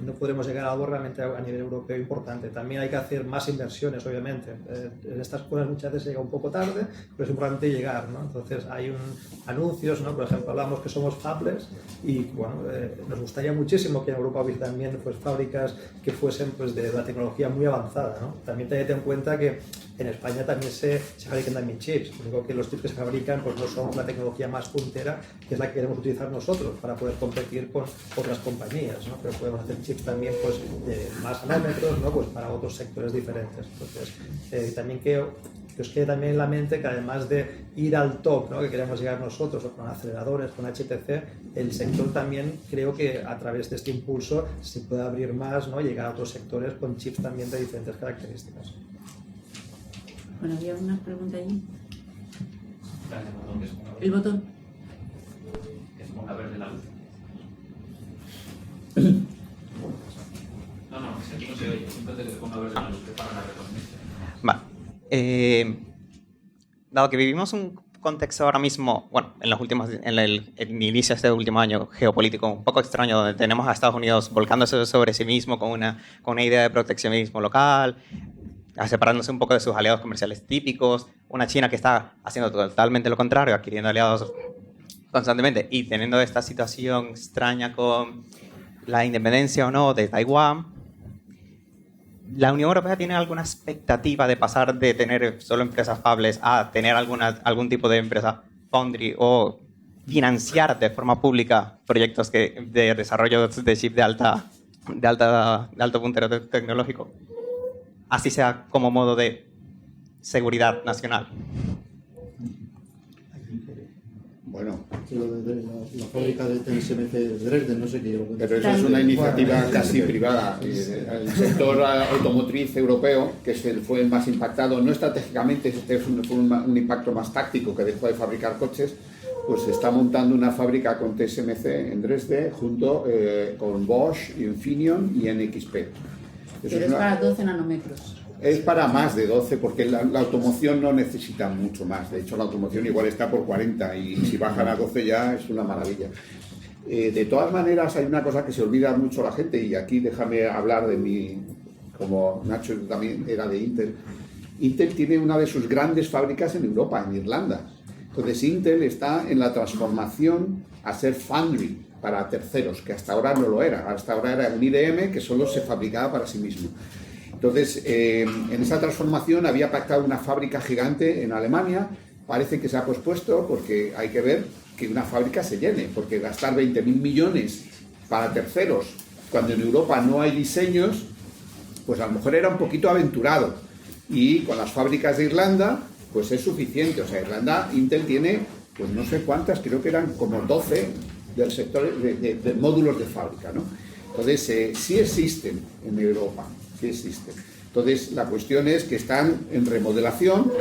No podremos llegar a algo realmente a nivel europeo importante. También hay que hacer más inversiones, obviamente. En estas cosas muchas veces llega un poco tarde, pero es importante llegar, ¿no? Entonces hay anuncios, ¿no? Por ejemplo, hablamos que somos fabless y bueno, nos gustaría muchísimo que en Europa hubiera también pues, fábricas que fuesen pues, de la tecnología muy avanzada, ¿no? También tened en cuenta que en España también se fabrican también chips. Lo que los chips que se fabrican pues, no son la tecnología más puntera, que es la que queremos utilizar nosotros para poder competir con otras compañías, ¿no? Pero podemos hacer chips también pues, de más nanómetros, ¿no? Pues para otros sectores diferentes. Entonces, también que os quede también en la mente que además de ir al top, ¿no? Que queremos llegar nosotros, o con aceleradores, con HTC, el sector también creo que a través de este impulso se puede abrir más, ¿no? Llegar a otros sectores con chips también de diferentes características. Bueno, había una pregunta allí. El botón. Que se ponga verde la luz. No, si aquí no se oye, simplemente que se ponga verde la luz, que para la retransmisión. Vale. Dado que vivimos un contexto ahora mismo, bueno, en el inicio de este último año geopolítico un poco extraño, donde tenemos a Estados Unidos volcándose sobre sí mismo con una idea de proteccionismo local, separándose un poco de sus aliados comerciales típicos, una China que está haciendo totalmente lo contrario, adquiriendo aliados constantemente, y teniendo esta situación extraña con la independencia o no de Taiwán. ¿La Unión Europea tiene alguna expectativa de pasar de tener solo empresas fabless a tener algún tipo de empresa foundry o financiar de forma pública proyectos de desarrollo de chip de alto puntero tecnológico? Así sea como modo de seguridad nacional. Bueno, la fábrica de TSMC de Dresden, no sé qué. Pero eso es una iniciativa casi privada. El sector automotriz europeo, que fue el más impactado, no estratégicamente, fue un impacto más táctico, que dejó de fabricar coches, pues está montando una fábrica con TSMC en Dresde, junto con Bosch, Infineon y NXP. Pero es para 12 nanómetros. Es para más de 12, porque la automoción no necesita mucho más. De hecho, la automoción igual está por 40 y si bajan a 12 ya es una maravilla. De todas maneras, hay una cosa que se olvida mucho la gente, y aquí déjame hablar de mí, como Nacho también era de Intel. Intel tiene una de sus grandes fábricas en Europa, en Irlanda. Entonces, Intel está en la transformación a ser foundry para terceros, que hasta ahora no lo era. Hasta ahora era un IDM que solo se fabricaba para sí mismo. Entonces, en esa transformación había pactado una fábrica gigante en Alemania. Parece que se ha pospuesto porque hay que ver que una fábrica se llene, porque gastar 20.000 millones para terceros, cuando en Europa no hay diseños, pues a lo mejor era un poquito aventurado. Y con las fábricas de Irlanda, pues es suficiente. O sea, Irlanda, Intel tiene, pues no sé cuántas, creo que eran como 12 del sector de módulos de fábrica, ¿no? Entonces, sí existen en Europa. Sí existen. Entonces, la cuestión es que están en remodelación,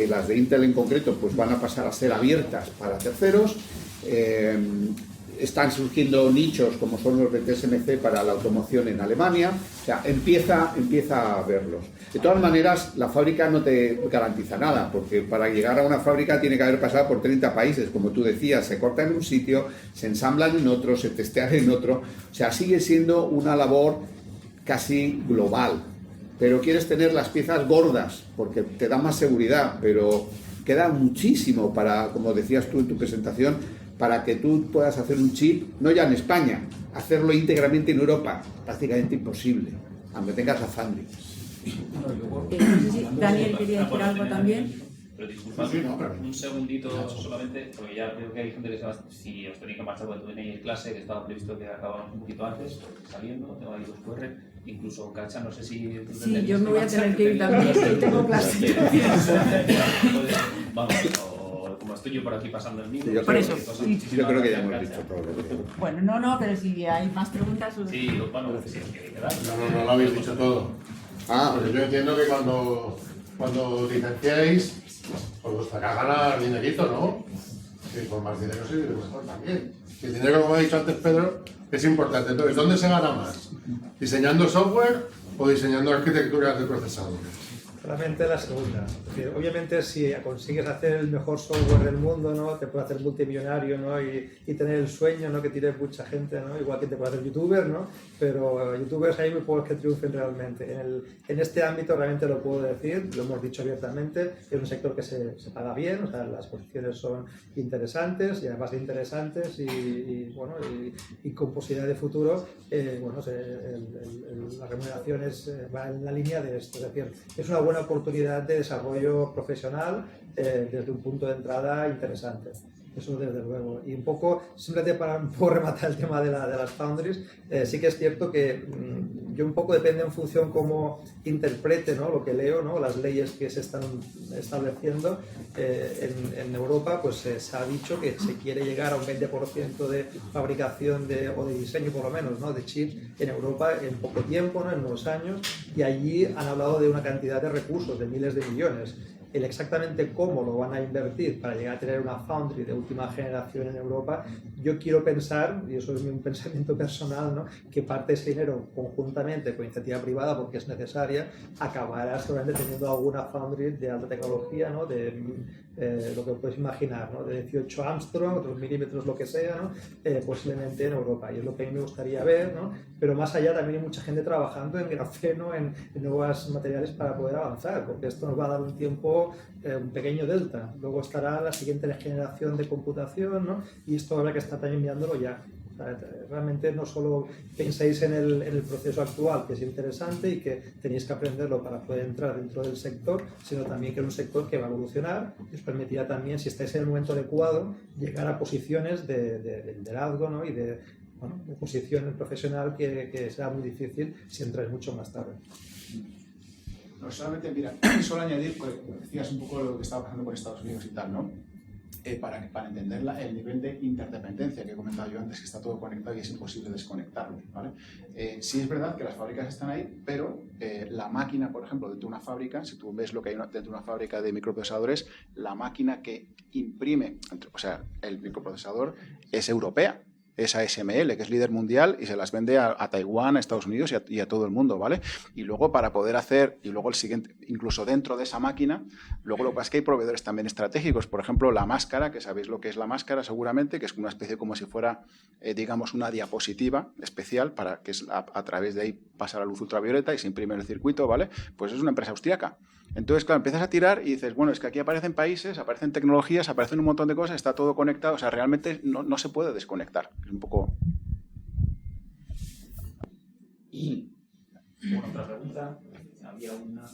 las de Intel en concreto pues van a pasar a ser abiertas para terceros, están surgiendo nichos como son los de TSMC para la automoción en Alemania, o sea, empieza a verlos. De todas maneras, la fábrica no te garantiza nada, porque para llegar a una fábrica tiene que haber pasado por 30 países, como tú decías, se corta en un sitio, se ensamblan en otro, se testean en otro, o sea, sigue siendo una labor casi global, pero quieres tener las piezas gordas porque te da más seguridad, pero queda muchísimo para, como decías tú en tu presentación, para que tú puedas hacer un chip, no ya en España, hacerlo íntegramente en Europa, prácticamente imposible, aunque tengas la foundry. No sé si Daniel quería decir algo también. Pero disculpad un segundito solamente, porque ya veo que hay gente que se va, si os tenéis que marchar cuando tenéis clase, que estaba previsto que acabáramos un poquito antes, saliendo, tengo ahí los QR, incluso Cacha, no sé si... Sí, yo me voy a tener que ir también, que tengo clase. Vamos, o como estoy yo por aquí pasando el vídeo... Por eso. Yo creo que ya hemos dicho todo. Bueno, no, pero si hay más preguntas... Sí, bueno, si os queréis quedar. No lo habéis dicho todo. Porque yo entiendo que cuando licenciáis, os gusta ganar dinerito, ¿no? Y por más dinero sí, mejor también. El dinero, como ha dicho antes Pedro, es importante. Entonces, ¿dónde se gana más? ¿Diseñando software o diseñando arquitecturas de procesadores? Claramente la segunda. Porque obviamente si consigues hacer el mejor software del mundo, ¿no? Te puede hacer multimillonario, ¿no? y tener el sueño, ¿no? Que tiene mucha gente, ¿no? Igual que te puede hacer youtuber, ¿no? Pero youtubers hay muy pocos que triunfen realmente. En este ámbito realmente lo puedo decir, lo hemos dicho abiertamente, es un sector que se paga bien, o sea, las posiciones son interesantes y además de interesantes y con posibilidad de futuro, la remuneración va en la línea de esto. Es decir, es una buena oportunidad de desarrollo profesional desde un punto de entrada interesante. Eso desde luego. Y un poco, simplemente para un poco rematar el tema de las foundries, sí que es cierto que yo un poco depende en función cómo interprete, ¿no? Lo que leo, ¿no? Las leyes que se están estableciendo en Europa, pues se ha dicho que se quiere llegar a un 20% de fabricación o de diseño, por lo menos, ¿no? De chips en Europa en poco tiempo, ¿no? En unos años, y allí han hablado de una cantidad de recursos, de miles de millones. El exactamente cómo lo van a invertir para llegar a tener una foundry de última generación en Europa, yo quiero pensar, y eso es un pensamiento personal, ¿no? Que parte de ese dinero conjuntamente con iniciativa privada, porque es necesaria, acabará seguramente teniendo alguna foundry de alta tecnología, ¿no? Lo que puedes imaginar, ¿no? De 18 Armstrong, otros milímetros, lo que sea, ¿no? Posiblemente en Europa, y es lo que a mí me gustaría ver, ¿no? Pero más allá también hay mucha gente trabajando en grafeno, en nuevos materiales para poder avanzar, porque esto nos va a dar un tiempo, un pequeño delta. Luego estará la siguiente generación de computación, ¿no? Y esto habrá que estar también mirándolo ya. O sea, realmente no solo penséis en el proceso actual, que es interesante y que tenéis que aprenderlo para poder entrar dentro del sector, sino también que es un sector que va a evolucionar y os permitirá también, si estáis en el momento adecuado, llegar a posiciones de liderazgo, ¿no? Y de posición profesional que será muy difícil si entráis mucho más tarde. No, solamente, mira, solo añadir, pues, decías un poco lo que estaba pasando con Estados Unidos y tal, ¿no? Para entender el nivel de interdependencia que he comentado yo antes, que está todo conectado y es imposible desconectarlo, ¿vale? Sí es verdad que las fábricas están ahí, pero la máquina, por ejemplo, dentro de una fábrica, si tú ves lo que hay dentro de una fábrica de microprocesadores, la máquina que imprime, o sea, el microprocesador es europea. Es ASML, que es líder mundial y se las vende a Taiwán, a Estados Unidos y a todo el mundo, ¿vale? Y luego para poder hacer, y luego el siguiente, incluso dentro de esa máquina, luego lo que pasa es que hay proveedores también estratégicos, por ejemplo, la máscara, que sabéis lo que es la máscara seguramente, que es una especie como si fuera, digamos, una diapositiva especial para que a través de ahí pasa la luz ultravioleta y se imprime el circuito, ¿vale? Pues es una empresa austríaca. Entonces, claro, empiezas a tirar y dices, bueno, es que aquí aparecen países, aparecen tecnologías, aparecen un montón de cosas, está todo conectado, o sea, realmente no se puede desconectar. Es un poco... Otra pregunta. Había una...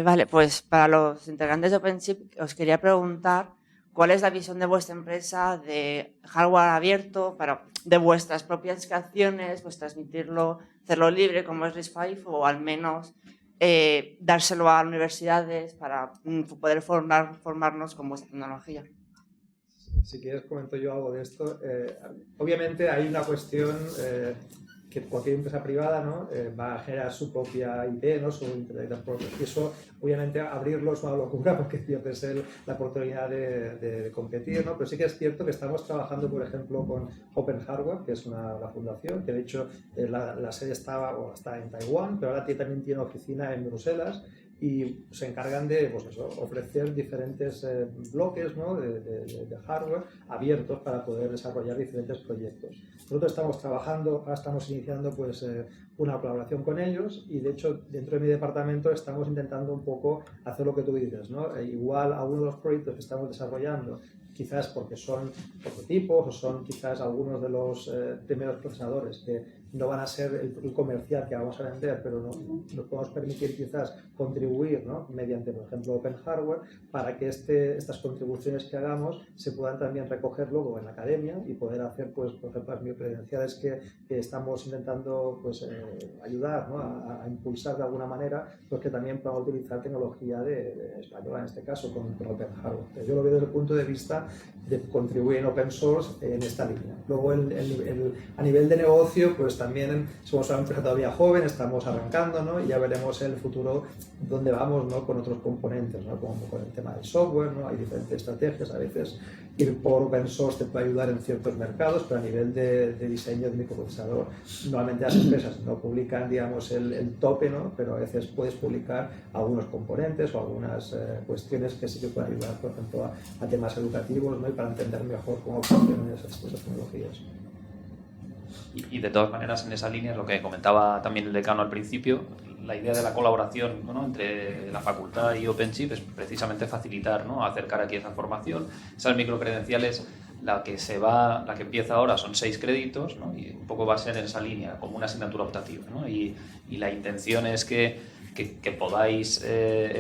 Vale, pues para los integrantes de OpenChip os quería preguntar cuál es la visión de vuestra empresa de hardware abierto, de vuestras propias creaciones, pues transmitirlo, hacerlo libre como es RISC-V o al menos dárselo a universidades para poder formarnos con vuestra tecnología. Si quieres comento yo algo de esto. Obviamente hay una cuestión que cualquier empresa privada, ¿no? Va a generar su propia IP, ¿no? Su integridad propia. Y eso, obviamente, abrirlo es una locura porque pierdes la oportunidad de competir, ¿no? Pero sí que es cierto que estamos trabajando, por ejemplo, con Open Hardware, que es la fundación, que de hecho la sede está en Taiwán, pero ahora también tiene oficina en Bruselas. Y se encargan de ofrecer diferentes bloques, ¿no? de hardware abiertos para poder desarrollar diferentes proyectos. Nosotros estamos trabajando, ahora estamos iniciando pues, una colaboración con ellos y de hecho dentro de mi departamento estamos intentando un poco hacer lo que tú dices, ¿no? Igual algunos de los proyectos que estamos desarrollando, quizás porque son prototipos o son quizás algunos de los primeros procesadores que no van a ser el comercial que vamos a vender, pero nos podemos permitir quizás contribuir, ¿no? Mediante, por ejemplo, Open Hardware, para que estas contribuciones que hagamos se puedan también recoger luego en la academia y poder hacer, pues, por ejemplo, las biocredenciales que estamos intentando, pues, ayudar, ¿no? a impulsar de alguna manera, pues que también puedan utilizar tecnología de española, en este caso, con Open Hardware. Entonces, yo lo veo desde el punto de vista de contribuir en Open Source en esta línea. Luego, a nivel de negocio, pues también somos una empresa todavía joven, estamos arrancando, ¿no? Y ya veremos en el futuro dónde vamos, ¿no? Con otros componentes, ¿no? Como con el tema del software, ¿no? Hay diferentes estrategias, a veces ir por Open Source te puede ayudar en ciertos mercados, pero a nivel de diseño de microprocesador, normalmente las empresas no publican, digamos, el tope, ¿no? Pero a veces puedes publicar algunos componentes o algunas cuestiones que sí que pueden ayudar, por ejemplo, a temas educativos, ¿no? Y para entender mejor cómo funcionan esas tecnologías. Y de todas maneras, en esa línea, es lo que comentaba también el decano al principio, la idea de la colaboración, ¿no? Entre la facultad y OpenChip es precisamente facilitar, ¿no? Acercar aquí esa formación. Esas microcredenciales, la que empieza ahora son 6 créditos, ¿no? Y un poco va a ser en esa línea, como una asignatura optativa, ¿no? Y la intención es que podáis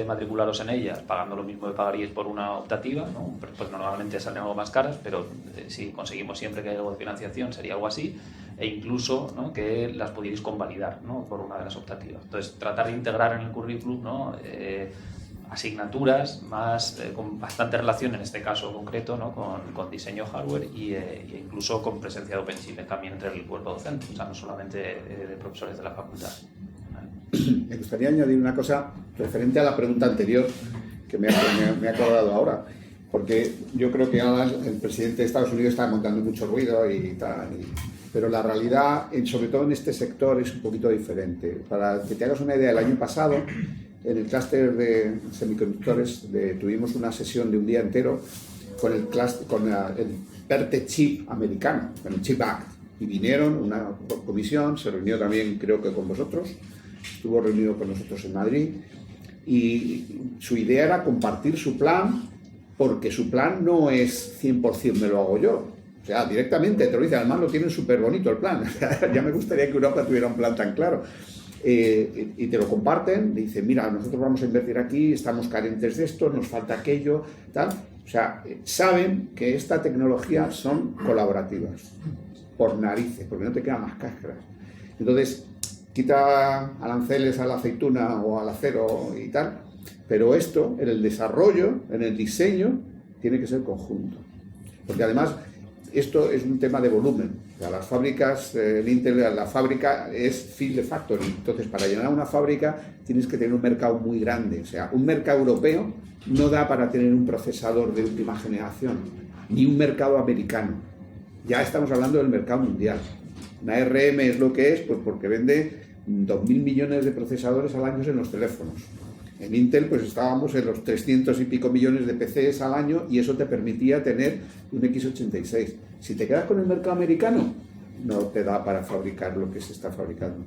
matricularos en ellas pagando lo mismo que pagaríais por una optativa, ¿no? Pues normalmente salen algo más caras, pero si conseguimos siempre que haya algo de financiación sería algo así, e incluso, ¿no? Que las pudierais convalidar, ¿no? Por una de las optativas. Entonces, tratar de integrar en el currículum, ¿no? Asignaturas más con bastante relación, en este caso concreto, ¿no? con diseño hardware e incluso con presencia de OpenChip también entre el cuerpo docente, o sea, no solamente de profesores de la facultad. Me gustaría añadir una cosa referente a la pregunta anterior que me ha acordado ahora, porque yo creo que ahora el presidente de Estados Unidos está montando mucho ruido y tal, pero la realidad, sobre todo en este sector, es un poquito diferente. Para que te hagas una idea, el año pasado, en el clúster de semiconductores, tuvimos una sesión de un día entero con el PERTE Chip americano, con el Chip Act, y vinieron una comisión, se reunió también, creo que con vosotros, estuvo reunido con nosotros en Madrid, y su idea era compartir su plan, porque su plan no es 100% me lo hago yo. O sea, directamente te lo dicen, además lo tienen súper bonito el plan. Ya me gustaría que Europa tuviera un plan tan claro. Y te lo comparten, dicen, mira, nosotros vamos a invertir aquí, estamos carentes de esto, nos falta aquello, tal. O sea, saben que esta tecnología son colaborativas, por narices, porque no te quedan más cáscaras. Entonces, quita aranceles a la aceituna o al acero y tal, pero esto, en el desarrollo, en el diseño, tiene que ser conjunto. Porque además, esto es un tema de volumen. O sea, las fábricas, en Intel, la fábrica es fill the factory. Entonces, para llenar una fábrica tienes que tener un mercado muy grande. O sea, un mercado europeo no da para tener un procesador de última generación, ni un mercado americano. Ya estamos hablando del mercado mundial. Una ARM es lo que es, pues porque vende 2.000 millones de procesadores al año en los teléfonos. En Intel pues estábamos en los 300 y pico millones de PCs al año y eso te permitía tener un X86. Si te quedas con el mercado americano, no te da para fabricar lo que se está fabricando.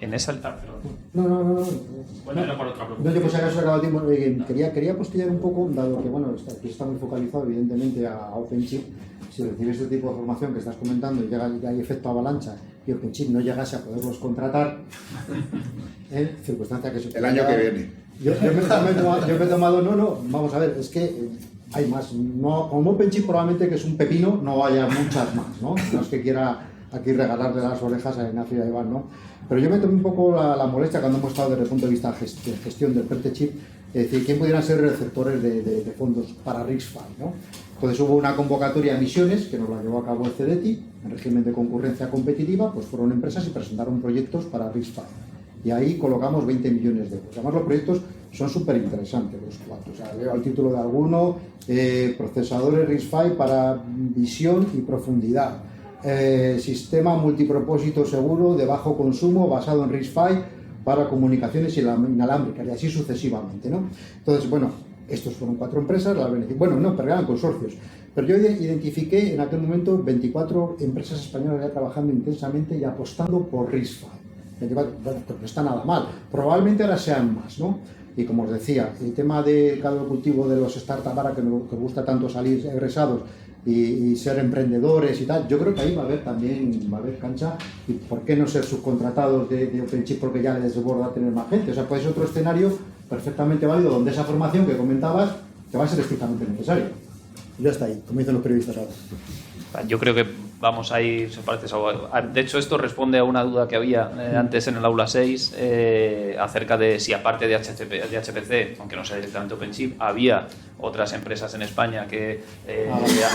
En esa... No. Bueno, era por otra pregunta. No, yo pues acaso acaba el tiempo. Quería postillar un poco, dado que bueno, está muy focalizado evidentemente a OpenChip. Si recibes este tipo de formación que estás comentando y hay efecto avalancha y OpenChip no llegase a poderlos contratar, circunstancia que se el año que viene. Yo me he tomado, vamos a ver, es que hay más. No, como OpenChip probablemente que es un pepino, no haya muchas más, ¿no? No es que quiera aquí regalarle las orejas a Ignacio y a Iván, ¿no? Pero yo me tomé un poco la molestia cuando hemos estado desde el punto de vista de gestión del PERTE Chip, es decir, quién pudieran ser receptores de fondos para RISC-V, ¿no? Entonces hubo una convocatoria a misiones que nos la llevó a cabo el CDTI, en régimen de concurrencia competitiva, pues fueron empresas y presentaron proyectos para RISC-V. Y ahí colocamos 20 millones de euros. Además los proyectos son súper interesantes los cuatro. O sea, leo el título de alguno, procesadores RISC-V para visión y profundidad. Sistema multipropósito seguro de bajo consumo basado en RISC-V para comunicaciones inalámbricas y así sucesivamente, ¿no? Entonces, bueno, estos fueron 4 empresas, pero eran consorcios. Pero yo identifiqué en aquel momento 24 empresas españolas ya trabajando intensamente y apostando por RISC-V. 24, bueno, no está nada mal. Probablemente ahora sean más, ¿no? Y como os decía, el tema del caldo de cultivo de los startups ahora que nos gusta tanto salir egresados y ser emprendedores y tal. Yo creo que ahí va a haber cancha, y por qué no ser subcontratados de OpenChip porque ya les desborda tener más gente. O sea, puede ser otro escenario perfectamente válido donde esa formación que comentabas te va a ser estrictamente necesaria. Y ya está ahí, como dicen los periodistas ahora. Yo creo que vamos a ir, se parece a... De hecho, esto responde a una duda que había antes en el aula 6 acerca de si aparte de HPC, aunque no sea directamente OpenChip, había otras empresas en España que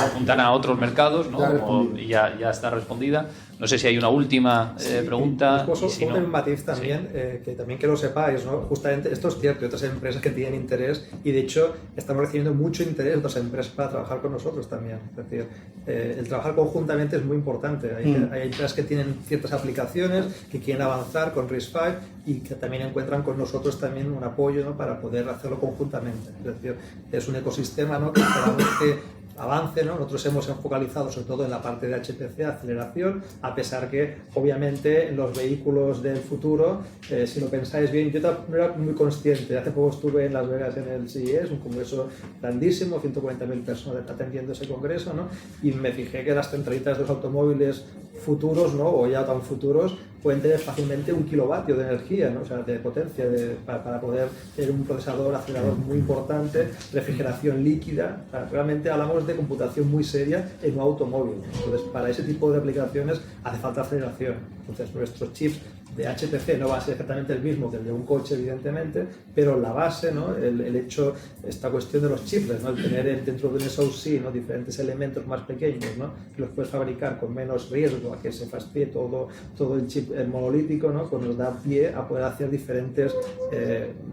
apuntan a otros mercados, ¿no? Y ya está respondida. No sé si hay una última pregunta. Después, si no, un matiz también, que también que lo sepáis, ¿no? Justamente esto es cierto, hay otras empresas que tienen interés y de hecho estamos recibiendo mucho interés de otras empresas para trabajar con nosotros también. Es decir, el trabajar conjuntamente es muy importante. Hay empresas que tienen ciertas aplicaciones, que quieren avanzar con RISC-V y que también encuentran con nosotros también un apoyo, ¿no? Para poder hacerlo conjuntamente. Es decir, es un ecosistema, ¿no? Que avance, ¿no? Nosotros hemos focalizado sobre todo en la parte de HPC, aceleración, a pesar que obviamente en los vehículos del futuro, si lo pensáis bien, yo no era muy consciente. Hace poco estuve en Las Vegas en el CES, un congreso grandísimo, 140.000 personas atendiendo ese congreso, ¿no? Y me fijé que las centralitas de los automóviles futuros, ¿no? O ya tan futuros, pueden tener fácilmente 1 kilovatio de energía, ¿no? O sea, de potencia para poder tener un procesador, acelerador muy importante, refrigeración líquida. O sea, realmente hablamos de computación muy seria en un automóvil. Entonces, para ese tipo de aplicaciones hace falta aceleración. Entonces, nuestros chips de HPC no va a ser exactamente el mismo que el de un coche, evidentemente, pero la base, ¿no? el hecho, esta cuestión de los chiplets, ¿no? El tener dentro de un SoC, ¿no? Diferentes elementos más pequeños, ¿no? Que los puedes fabricar con menos riesgo a que se fastidie todo el chip monolítico, ¿no? Pues nos da pie a poder hacer diferentes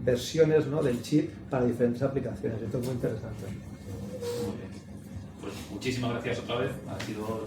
versiones, ¿no? Del chip para diferentes aplicaciones. Esto es muy interesante. Pues muchísimas gracias otra vez. Ha sido...